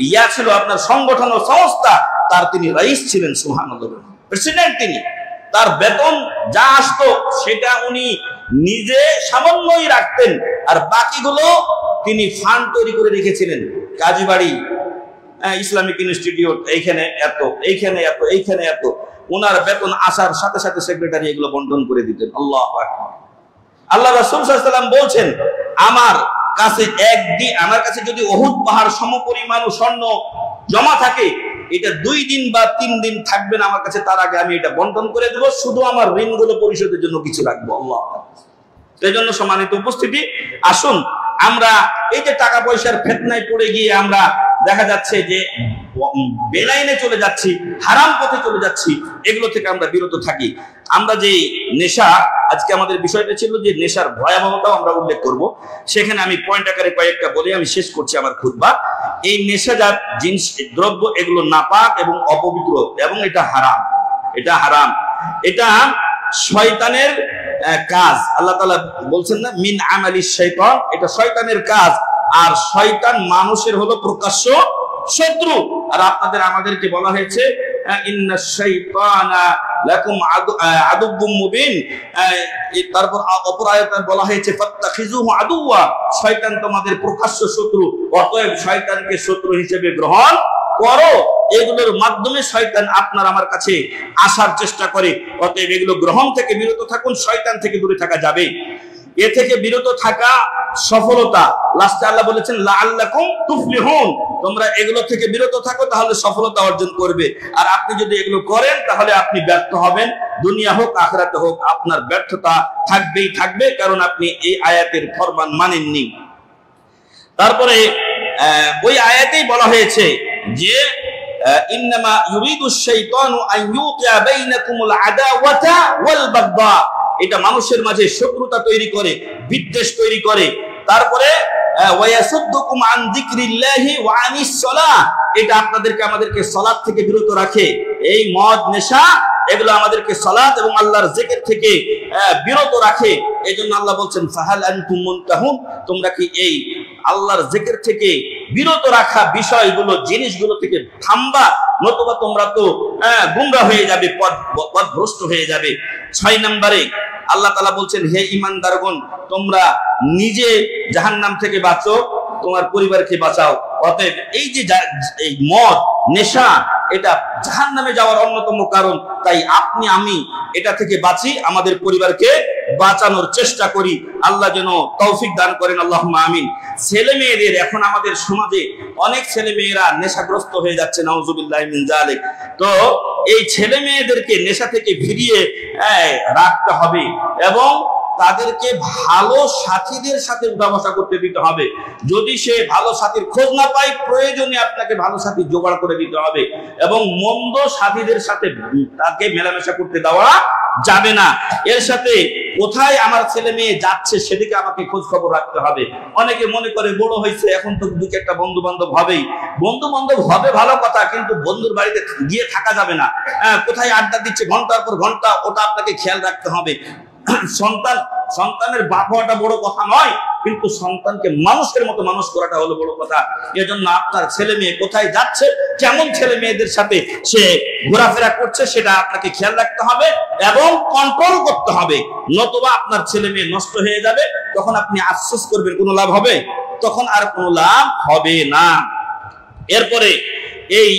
ইয়া ছিল আপনার সংগঠন ও সংস্থা, তার তিনি রাইস ছিলেন, সুবহানাল্লাহ, প্রেসিডেন্ট তিনি। তার বেতন যা আসতো সেটা উনি নিজে সামান্যই রাখতেন, আর বাকিগুলো তিনি ফান্ড তৈরি করে রেখেছিলেন। কাজীবাড়ি ইসলামিক ইনস্টিটিউট, এইখানে এত, এইখানে এত, এইখানে এত। ওনার বেতন আসার সাথে সাথে সেক্রেটারি এগুলো বন্টন করে দিতেন। আল্লাহু আকবার। আল্লাহ রাসূল সাল্লাল্লাহু আলাইহি ওয়াসাল্লাম বলছেন, আমার কাছে যদি উহুদ পাহাড় সমপরিমাণ স্বর্ণ জমা থাকে, এটা 2 দিন বা 3 দিন থাকবে না আমার কাছে, তার আগে আমি এটা বন্টন করে দেব, শুধু আমার ঋণগুলো পরিশোধের জন্য কিছু রাখবো। আল্লাহ। সেই জন্য সম্মানিত উপস্থিতি, আসুন আমরা এই যে টাকা পয়সার ফিতনায় পড়ে গিয়ে আমরা দেখা যাচ্ছে যে বেলাইনে চলে যাচ্ছি, হারাম পথে চলে যাচ্ছি, এগুলো থেকে আমরা বিরত থাকি। আমরা যে নেশা, আজকে আমাদের বিষয়টা ছিল যে নেশার ভয়াবহতাও আমরা উল্লেখ করব, সেখানে আমি পয়েন্ট আকারে কয়েকটা বলে আমি শেষ করছি আমার খুতবা। এই নেশাজাত জিনিস, দ্রব্য, এগুলো নাপাক এবং অপবিত্র, এবং এটা হারাম। এটা হারাম, এটা শয়তানের কাজ। আল্লাহ তাআলা বলছেন না, মিন আমালিশ শাইতান, এটা শয়তানের কাজ। আর শয়তান মানুষের হলো প্রকাশ্য শত্রু। আর আমাদেরকে বলা হয়েছে ইন্নাশ শাইতানা লাকুম আদুব্বুম মুবিন। তারপর অপর আয়াতে বলা হয়েছে ফাত্তাখিযুহু আদুওয়া, শয়তান তোমাদের প্রকাশ্য শত্রু, অতএব শয়তানকে শত্রু হিসেবে গ্রহণ করো। এগুলোর মাধ্যমে শয়তান আপনার আমার কাছে আসার চেষ্টা করে, অতএব এগুলো গ্রহণ থেকে বিরত থাকুন, শয়তান থেকে দূরে থাকা যাবে। এ থেকে বিরত থাকা সফলতা। লাস্টে আল্লাহ বলেছেন লাআল্লাকুম তুফলিহুন, তোমরা এগুলো থেকে বিরত থাকো, তাহলে সফলতা অর্জন করবে। আর আপনি যদি এগুলো করেন, তাহলে আপনি ব্যর্থ হবেন, দুনিয়া হোক আখিরাতে হোক, আপনার ব্যর্থতা থাকবেই থাকবে, কারণ আপনি এই আয়াতের ফরমান মানেননি। তারপরে ওই আয়াতেই বলা হয়েছে যে ইন্নামা ইউরিদুশ শাইতানু আন ইউকিয়া বাইনাকুমুল আদাওয়াতা ওয়াল বাগদা, এটা মানুষের মাঝে শত্রুতা তৈরি করে, বিদ্বেষ তৈরি করে। তারপরে ওয়ায়াসুদ্দুকুম আন যিকরিল্লাহি ওয়া আনিস সালাহ, এটা আমাদেরকে সালাত থেকে বিরত রাখে। এই মদ, নেশা, এগুলো আমাদেরকে সালাত এবং আল্লাহর জিকির থেকে বিরত রাখে। এজন্য আল্লাহ বলছেন ফাহাল আনতুম মুনতাহুন, তোমরা কি এই আল্লাহর জিকির থেকে বিরত রাখা বিষয়গুলো, জিনিসগুলো থেকে থামবা, নতুবা তোমরা তো গুমরা হয়ে যাবে, পথভ্রষ্ট হয়ে যাবে। 6 নম্বরে আল্লাহ তাআলা বলছেন, হে ঈমানদারগণ, তোমরা নিজে জাহান্নাম থেকে বাঁচো, তোমার পরিবারকে বাঁচাও। অতএব এই যে এই মদ, নেশা, এটা জাহান্নামে যাওয়ার অন্যতম কারণ। তাই আপনি আমি এটা থেকে বাঁচি, আমাদের পরিবারকে বাঁচানোর চেষ্টা করি। আল্লাহ যেন তৌফিক দান করেন, আল্লাহুম্মা আমিন। ছেলে মেয়েদের, এখন আমাদের সমাজে অনেক ছেলে মেয়েরা নেশাগ্রস্ত হয়ে যাচ্ছে, নাউযুবিল্লাহি মিন যালিক। তো এই ছেলে মেয়েদেরকে নেশা থেকে ফিরিয়ে রাখতে হবে এবং তাদেরকে ভালো সাথীদের সাথে উঠা বসা করতে দিতে হবে। যদি সে ভালো সাথীর খোঁজ না পায়, প্রয়োজনে আপনাকে ভালো সাথী জোগাড় করে দিতে হবে, এবং মন্দ সাথীদের সাথে তাকে মেলামেশা করতে দেওয়া যাবে না। এর সাথে কোথায় আমার ছেলে মেয়ে যাচ্ছে সেদিকে আমাকে খোঁজ খবর রাখতে হবে। অনেকে মনে করে বড় হয়েছে, এখন তো 2-1টা বন্ধু বান্ধব হবেই। বন্ধু বান্ধব হবে ভালো কথা, কিন্তু বন্ধুর বাড়িতে গিয়ে থাকা যাবে না। কোথায় আড্ডা দিচ্ছে ঘন্টার পর ঘন্টা, ওটা আপনাকে খেয়াল রাখতে হবে। সন্তানের বাপ হওয়াটা বড় কথা নয়, কিন্তু সন্তানকে মানুষের মতো মানুষ করাটা হলো বড় কথা। এজন্য আপনার ছেলে মেয়ে কোথায় যাচ্ছে, কেমন ছেলে মেয়েদের সাথে সে ঘোরাফেরা করছে, সেটা আপনাকে খেয়াল রাখতে হবে এবং কন্ট্রোল করতে হবে। নতুবা আপনার ছেলে মেয়ে নষ্ট হয়ে যাবে, তখন আপনি আফসোস করবেন, কোনো লাভ হবে? তখন আর কোনো লাভ হবে না। এরপরে এই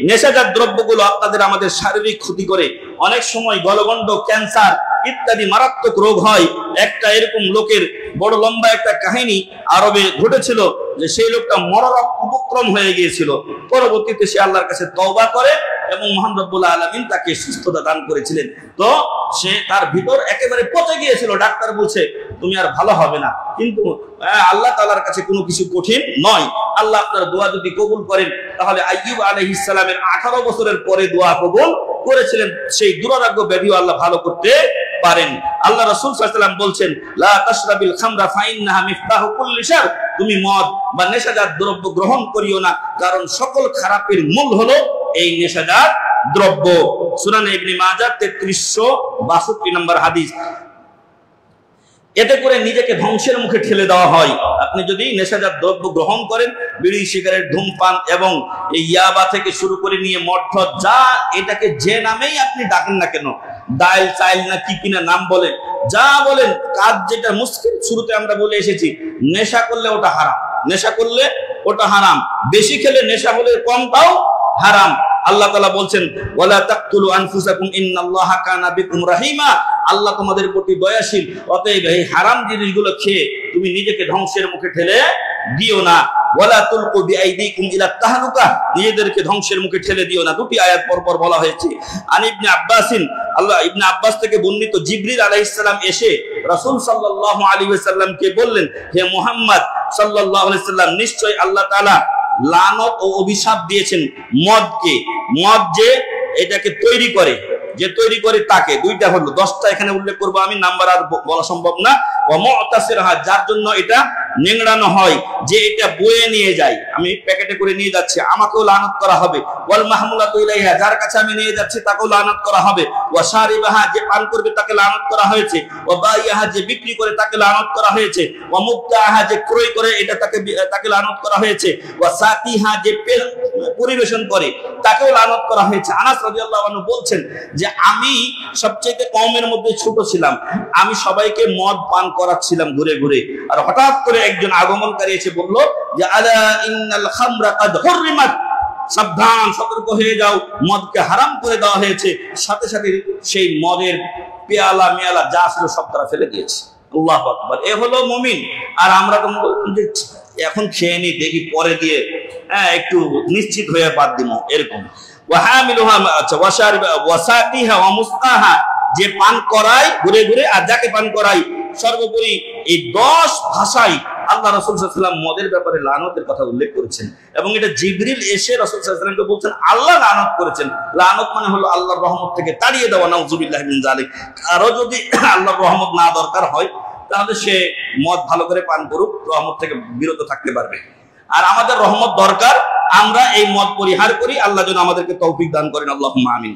নেশাজাত দ্রব্যগুলো আমাদের শারীরিক ক্ষতি করে। অনেক সময় গলগণ্ড, ক্যান্সার, ইত্যাদি মারাত্মক রোগ হয়। একটা এরকম লোকের বড় লম্বা একটা কাহিনী আরবে ঘটেছিল যে সেই লোকটা মরার উপক্রম হয়ে গিয়েছিল। পরবর্তীতে সে আল্লাহর কাছে তওবা করে এবং মহান রব্বুল আলামিন তাকে সুস্থতা দান করেছিলেন। তো সে তার ভিতর একেবারে পচে গিয়েছিল, ডাক্তার বলছে তুমি আর ভালো হবে না। কিন্তু আল্লাহ তাআলার কাছে কোনো কিছু কঠিন নয়। আল্লাহ আপনার দোয়া যদি কবুল করেন, তাহলে আইয়ুব আলাইহিস সালামের 18 বছরের পরে দোয়া কবুল করেছিলেন, সেই দুরারোগ্য ব্যাধিও আল্লাহ ভালো করতে পারেন। আল্লাহ রাসূল সাল্লাল্লাহু আলাইহি ওয়াসাল্লাম বলছেন, লা তাশরাবিল খামরা ফাইন্নাহা মিফতাহু কুল্লি শার, তুমি মদ বা নেশাজাত দ্রব্য গ্রহণ করিও না, কারণ সকল খারাপের মূল হলো এই নেশাজাত দ্রব্য। সুনান ইবনে মাজাহ 3362 নম্বর হাদিস। এতে করে নিজেকে ধ্বংসের মুখে ঠেলে দেওয়া হয়। আপনি যদি নেশাজাত দ্রব্য গ্রহণ করেন, বিড়ি, সিগারেট, ধূমপান এবং এই ইয়াবা থেকে শুরু করে নিয়ে মদ, যা এটাকে যে নামেই আপনি ডাকেন না কেন, ডাইল চাইল না কি কিনা নাম বলেন, যা বলেন, কাজ যেটা মুশকিল, শুরুতে আমরা বলে এসেছি, নেশা করলে ওটা হারাম, নেশা করলে ওটা হারাম, বেশি খেলে নেশা হলে কমটাও হারাম। আল্লাহ তাআলা বলছেন, ওয়ালা তাকতুলু আনফুসাকুম ইন্নাল্লাহা কানা বিকুম রাহিমা, আল্লাহ তোমাদের প্রতি দয়াশীল, অতএব এই হারাম জিনিসগুলো খেয়ে তুমি নিজেকে ধ্বংসের মুখে ঠেলে দিও না। ওয়ালা তুলকু বিআইদিকুম ইলা তাহলুকা, নিজেদেরকে ধ্বংসের মুখে ঠেলে দিও না। দুটি আয়াত পরপর বলা হয়েছে। আন ইবনে আব্বাসিন, ইবনে আব্বাস থেকে বর্ণিত, জিবরিল আলাইহিস সালাম এসে রাসূল সাল্লাল্লাহু আলাইহি ওয়াসাল্লামকে বললেন, হে মুহাম্মদ সাল্লাল্লাহু আলাইহি ওয়াসাল্লাম, নিশ্চয় আল্লাহ তাআলা লানত ও অভিশাপ দিয়েছেন মদকে। মদ যে এটাকে তৈরি করে, যে তৈরি করে তাকে, দুইটা হলো, 10টা এখানে উল্লেখ করবো আমি, নাম্বার আর বলা সম্ভব না। ওয়া মুতাসিরহা, যার জন্য এটা নেংড়ানো হয়, যে এটা বয়ে নিয়ে যায়, আমি প্যাকেটে করে নিয়ে যাচ্ছি, আমাকেও লানত করা হবে। ওয়াল মাহমুলাতু ইলাইহা, যার কাছে আমি নিয়ে যাচ্ছি তাকেও লানত করা হবে। ওয়া শারিবাহা, যে পান করবে তাকে লানত করা হয়েছে। ওয়া বাইয়াহা, যে বিক্রি করে তাকে লানত করা হয়েছে। ওয়া মুবতাহা, যে ক্রয় করে এটা তাকে লানত করা হয়েছে। ওয়া সাকিহা, যে পরিবেশন করে তাকেও লানত করা হয়েছে। আনাস রাদিয়াল্লাহু আনহু বলছেন যে আমি সবচেয়ে কওমের মধ্যে ছোট ছিলাম, আমি সবাইকে মদ পান করাচ্ছিলাম ঘুরে ঘুরে, আর হঠাৎ করে একজন আগমনকারী এসে বলল যে আলা ইন্নাল খামরা কাদ হুররিমাত, সাবধান, সতর্ক হয়ে যাও, মদকে হারাম করে দেওয়া হয়েছে। সাথে সাথে সেই মদের পেয়ালা মেয়ালা যা ছিল সব তারা ফেলে দিয়েছে। আল্লাহু আকবার। এ হলো মুমিন। আর আমরা তো এখন খেয়ে নি, দেখি পরে দিয়ে একটু নিশ্চিত হয়ে বাদ দিব, এরকম। ওয়াহামিলুহা, আচ্ছা, ওয়াসাকিহা ওয়া মুসকাহা, যে পান করায় ঘুরে ঘুরে আর যাকে পান করায়, সর্বোপরি এই 10 ভাষায় আল্লাহ রাসূল সাল্লাল্লাহু আলাইহি ওয়াসাল্লাম মদের ব্যাপারে লানতের কথা উল্লেখ করেছেন। এবং এটা জিবরিল এসে রাসূল সাল্লাল্লাহু আলাইহি ওয়াসাল্লামকে বলছেন আল্লাহ লানত করেছেন। লানত মানে হলো আল্লাহর রহমত থেকে তাড়িয়ে দেওয়া, নাউযুবিল্লাহ মিন যালিক। কারো যদি আল্লাহর রহমত না দরকার হয়, তাহলে সে মদ ভালো করে পান করুক, রহমত থেকে বিরত থাকতে পারবে। আর আমাদের রহমত দরকার, আমরা এই মদ পরিহার করি। আল্লাহ যেন আমাদেরকে তৌফিক দান করেন, আল্লাহুম্মা আমিন।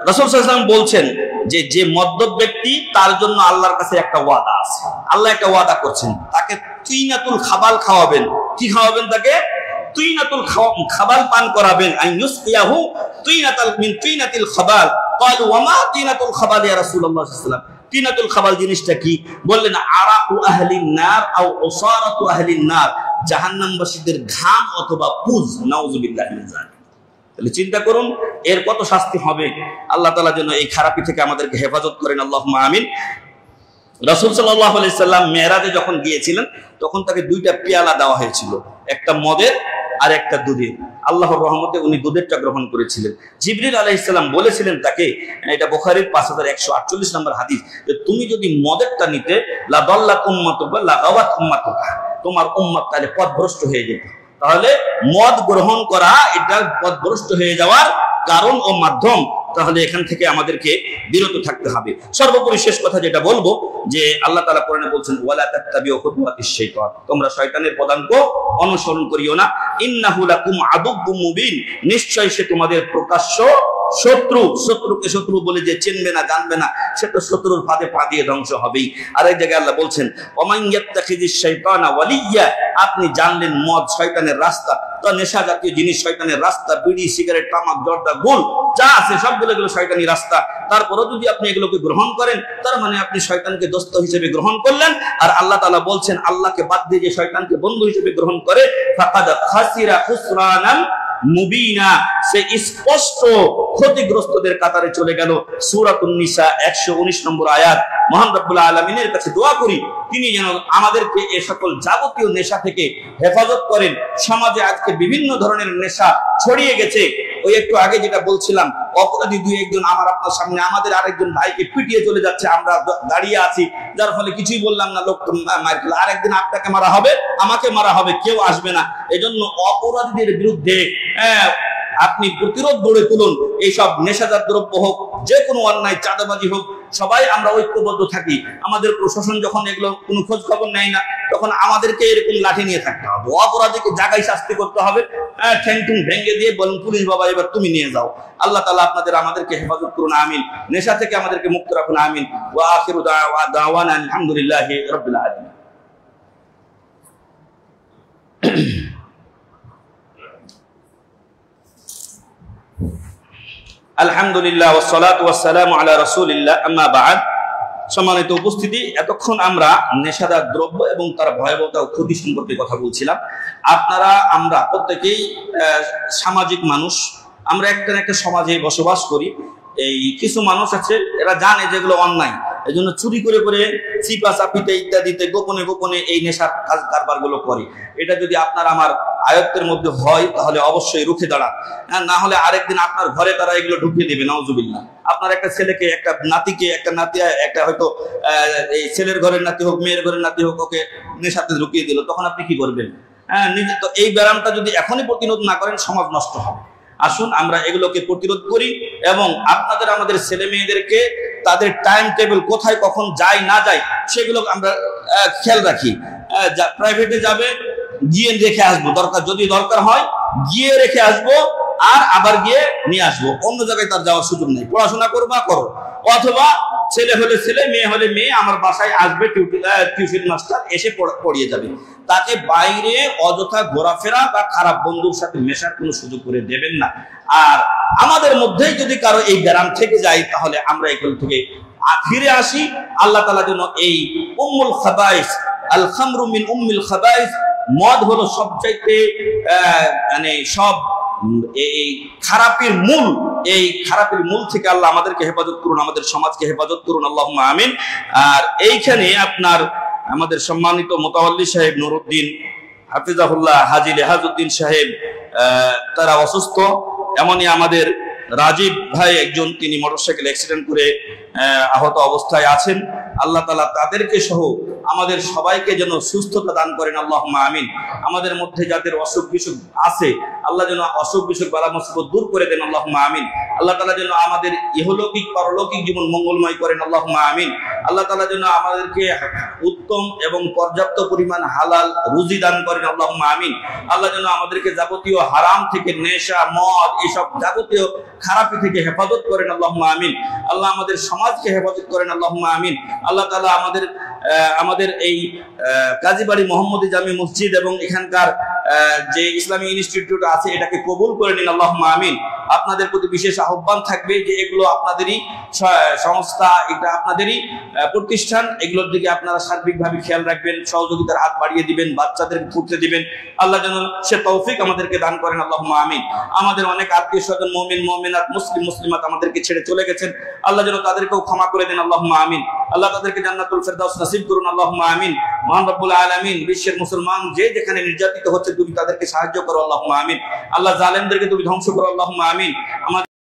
রাসূল সাল্লাল্লাহু আলাইহি ওয়াসাল্লাম বলছেন যে যে মদ্যপ ব্যক্তি, তার জন্য আল্লাহর কাছে একটা ওয়াদা আছে। আল্লাহ একটা ওয়াদা করছেন, তাকে তুইনাতুল খাবাল খাওয়াবেন। কি খাওয়াবেন? তাকে তুইনাতুল খাবাল পান করাবেন। আইয়ুসকিয়াহু তুইনাতাল মিন তুইনাতিল খাবাল। ক্বালু ওয়া মা তুইনাতুল খাবাল ইয়া রাসূলুল্লাহ সাল্লাল্লাহু আলাইহি ওয়াসাল্লাম? তিনাতুল খাবাল জিনিসটা কি? বললেন আরাকু আহলিন নার আও উসারাতু আহলিন নার, জাহান্নামবাসীদের ঘাম অথবা পুজ, নাউযুবিল্লাহি মিন যালিক। তাহলে চিন্তা করুন এর কত শাস্তি হবে। আল্লাহ তাআলা যেন এই খারাপি থেকে আমাদেরকে হেফাজত করেন, আল্লাহুম্মা আমিন। রাসূল সাল্লাল্লাহু আলাইহি সাল্লাম মেরাজে যখন গিয়েছিলেন, তখন তাকে 2টা পেয়ালা দেওয়া হয়েছিল, একটা মদের আর একটা দুধের। আল্লাহর রহমতে উনি দুধেরটা গ্রহণ করেছিলেন। জিবরিল আলাইহিস সালাম বলেছিলেন তাকে, এটা বুখারীর 5148 নম্বর হাদিস, যে তুমি যদি মদেরটা নিতে, লা দাল্লাত উম্মাতুকা লা গাওয়াত উম্মাতুকা, তোমার উম্মত তাহলে পথভ্রষ্ট হয়ে যেত। তাহলে মদ গ্রহণ করা এটা পথভ্রষ্ট হয়ে যাওয়ার কারণ ও মাধ্যম। তাহলে এখান থেকে আমাদেরকে বিরত থাকতে হবে। সর্বোপরি শেষ কথা যেটা বলবো, যে আল্লাহ তাআলা কোরআনে বলছেন ওয়ালা তাত্তাবিউ খুতুওয়াতিশ শাইতান, তোমরা শয়তানের পদাঙ্ক অনুসরণ করিও না। ইন্নাহু লাকুম আদুব্বুম মুবিন, নিশ্চয় সে তোমাদের প্রকাশ্য শত্রু। শত্রুকে শত্রু বলে যে চিনবে না, জানবে না, সে তো শত্রুর ফাঁদে পা দিয়ে ধ্বংস হবেই। আর এক জায়গায় আল্লাহ বলছেন ওয়ামান ইয়াত্তাখিযিশ শাইতানা ওয়ালিয়্যা, আপনি জানলেন মদ শয়তানের রাস্তা, তো নেশা জাতীয় জিনিস শয়তানের রাস্তা, বিড়ি, সিগারেট, তামাক, জর্দা, গুল যা আছে সবগুলো এগুলো শয়তানি রাস্তা। তারপরেও যদি আপনি এগুলোকে গ্রহণ করেন, তার মানে আপনি শয়তানকে দোস্ত হিসেবে গ্রহণ করলেন। আর আল্লাহ তাআলা বলছেন আল্লাহকে বাদ দিয়ে যে শয়তানকে বন্ধু হিসেবে গ্রহণ করে, ফাকাদ খাসিরা খুসরানান মুবিনা, সে স্পষ্ট ক্ষতিগ্রস্তদের কাতারে চলে গেল। সূরাতুন নিসা 119 নম্বর আয়াত। মহান রব্বুল আলামিনের কাছে দোয়া করি তিনি যেন আমাদেরকে এ সকল যাবতীয় নেশা থেকে হেফাজত করেন। সমাজে আজকে বিভিন্ন ধরনের নেশা ছড়িয়ে গেছে। ওই একটু আগে যেটা বলছিলাম, অপরাধী দুই একজন আমার আপনার সামনে আমাদের আরেকজন ভাইকে পিটিয়ে চলে যাচ্ছে, আমরা দাঁড়িয়ে আছি, যার ফলে কিছুই বললাম না, লোক মার খেলো। আরেকদিন আপনাকে মারা হবে, আমাকে মারা হবে, কেউ আসবে না। এজন্য অপরাধীদের বিরুদ্ধে আপনি প্রতিরোধ গড়ে তুলুন। এইসব নেশাজাত দ্রব্য হোক, যে কোনো অন্যায়, চাঁদাবাজি হোক, সবাই আমরা ঐক্যবদ্ধ থাকি। আমাদের প্রশাসন যখন এগুলো কোনো খোঁজ খবর নেয় না, তখন আমাদেরকে এরকম লাঠি নিয়ে থাকতে হবে। অপরাধীকে জায়গায় শাস্তি করতে হবে, ঠ্যাং টুং ভেঙে দিয়ে বলুন পুলিশ বাবা এবার তুমি নিয়ে যাও। আল্লাহ তাআলা আমাদেরকে হেফাজত করুন, আমিন। নেশা থেকে আমাদেরকে মুক্ত রাখুন, আমিন। ওয়া আখিরু দাওয়ানা আলহামদুলিল্লাহি রাব্বিল আলামিন। আলহামদুলিল্লাহ ওয়াসসালাতু ওয়াসসালামু আলা রাসূলিল্লাহ, আম্মা বা'দ। সম্মানিত উপস্থিতি, এতক্ষণ আমরা নেশাদার দ্রব্য এবং তার ভয়াবহতা ও ক্ষতি সম্পর্কে কথা বলছিলাম। আমরা প্রত্যেকেই সামাজিক মানুষ, আমরা একটা না একটা সমাজে বসবাস করি। এই কিছু মানুষ আছে, এরা জানে যেগুলো অন্যায়, এই জন্য চুরি করে করে, চিপা চাপিতে ইত্যাদিতে গোপনে গোপনে এই নেশার কারবার গুলো করে। এটা যদি আপনার আমার আয়ত্তের মধ্যে হয় তাহলে অবশ্যই রুখে দাঁড়ান, না হলে আরেকদিন আপনার ঘরে তারা এগুলো ঢুকিয়ে দেবে, নাউজুবিল্লাহ। আপনার একটা ছেলেকে, একটা নাতিকে, একটা হয়তো এই ছেলের ঘরের নাতি হোক, মেয়ের ঘরের নাতি হোক, ওকে নেশাতে ঢুকিয়ে দিল, তখন আপনি কি করবেন? নিজে তো এই ব্যায়ামটা যদি এখনই প্রতিরোধ না করেন, সমাজ নষ্ট হবে। আসুন আমরা এগুলোকে প্রতিরোধ করি এবং আমাদের ছেলে মেয়েদেরকে তাদের টাইম টেবিল কোথায় কখন যায় না যায় সেগুলো আমরা খেয়াল রাখি। প্রাইভেটে যাবে, গিয়ে রেখে আসবো, যদি দরকার হয় গিয়ে রেখে আসবো, আর আবার গিয়ে নিয়ে আসবো। অন্য জায়গায় তার যাওয়ার সুযোগ নেই। পড়াশোনা করবা করো, অথবা ছেলে হলে ছেলে, মেয়ে হলে মেয়ে আমার বাসায় আসবে, টিউশন মাস্টার এসে পড়িয়ে যাবে। তাকে বাইরে অযথা ঘোরাফেরা বা খারাপ বন্ধুর সাথে মেশার কোনো সুযোগ করে দেবেন না। আর আমাদের মধ্যেই যদি কারো এই ব্যারাম থেকে যায়, তাহলে আমরা এগুলো থেকে ফিরে আসি। আল্লাহ তাআলা যেন এই উম্মুল খাবাইস, আল খামরু মিন উম্মিল খাবাইস, মদ হলো সবচাইতে সব এই খারাপের মূল, এই খারাপের মূল থেকে আল্লাহ আমাদেরকে হেফাজত করুন, আমাদের সমাজকে হেফাজত করুন, আল্লাহুম্মা আমিন। আর এইখানে আমাদের সম্মানিত মোতাওয়াল্লি সাহেব নুরউদ্দিন হাফিজাহুল্লাহ, হাজী লেহাজউদ্দিন সাহেব, তারা অসুস্থ। এমনই আমাদের রাজীব ভাই একজন, তিনি মোটরসাইকেল অ্যাক্সিডেন্ট করে আহত অবস্থায় আছেন। আল্লাহ তাআলা তাদেরকে সহ আমাদের সবাইকে যেন সুস্থতা দান করেন, আল্লাহুম্মা আমিন। আমাদের মধ্যে যাদের অসুখ বিসুখ আছে, আল্লাহ যেন অসুখ বিসুখ বালা মুসিবত দূর করে দেন, আল্লাহুম্মা আমিন। আল্লাহ তাআলা যেন আমাদের ইহলৌকিক পারলৌকিক জীবন মঙ্গলময় করেন, আল্লাহুম্মা আমিন। আল্লাহ তাআলা যেন আমাদেরকে উত্তম এবং পর্যাপ্ত পরিমাণ হালাল রুজি দান করেন, আল্লাহুম্মা আমিন। আল্লাহ যেন আমাদেরকে যাবতীয় হারাম থেকে, নেশা, মদ, এসব যাবতীয় খারাপি থেকে হেফাজত করেন, আল্লাহুম্মা আমিন। আল্লাহ আমাদের সমাজকে হেফাজত করেন, আল্লাহুম্মা আমিন। আল্লাহ তাআলা আমাদের এই কাজীবাড়ি মোহাম্মদী জামি মসজিদ এবং এখানকার যে ইসলামী ইনস্টিটিউট আছে, এটাকে কবুল করে নিন, আল্লাহুম্মা আমিন। আপনাদের প্রতি বিশেষ আহ্বান থাকবে যে এগুলো আপনাদেরই সংস্থা, এটা আপনাদেরই প্রতিষ্ঠান, এগুলোর দিকে আপনারা সার্বিকভাবে খেয়াল রাখবেন, সহযোগিতার হাত বাড়িয়ে দিবেন, বাচ্চাদের পড়তে দিবেন। আল্লাহ যেন সে তৌফিক আমাদেরকে দান করেন, আল্লাহুম্মা আমিন। আমাদের অনেক আত্মীয় স্বজন, মুমিন মুমিনাত, মুসলিম মুসলিমাত আমাদেরকে ছেড়ে চলে গেছেন, আল্লাহ যেন তাদেরকেও ক্ষমা করে দেন, আল্লাহুম্মা আমিন। আল্লাহ তাদেরকে জান্নাতুল ফেরদাউস নসিব করুন, আল্লাহুম্মা আমিন। মহান রব্বুল আলামিন বিশ্বের মুসলমান যে যেখানে নির্যাতিত হচ্ছে, তুমি তাদেরকে সাহায্য করো, আল্লাহুম্মা আমিন। আল্লাহ জালেমদেরকে তুমি ধ্বংস করো, আল্লাহুম্মা আমিন।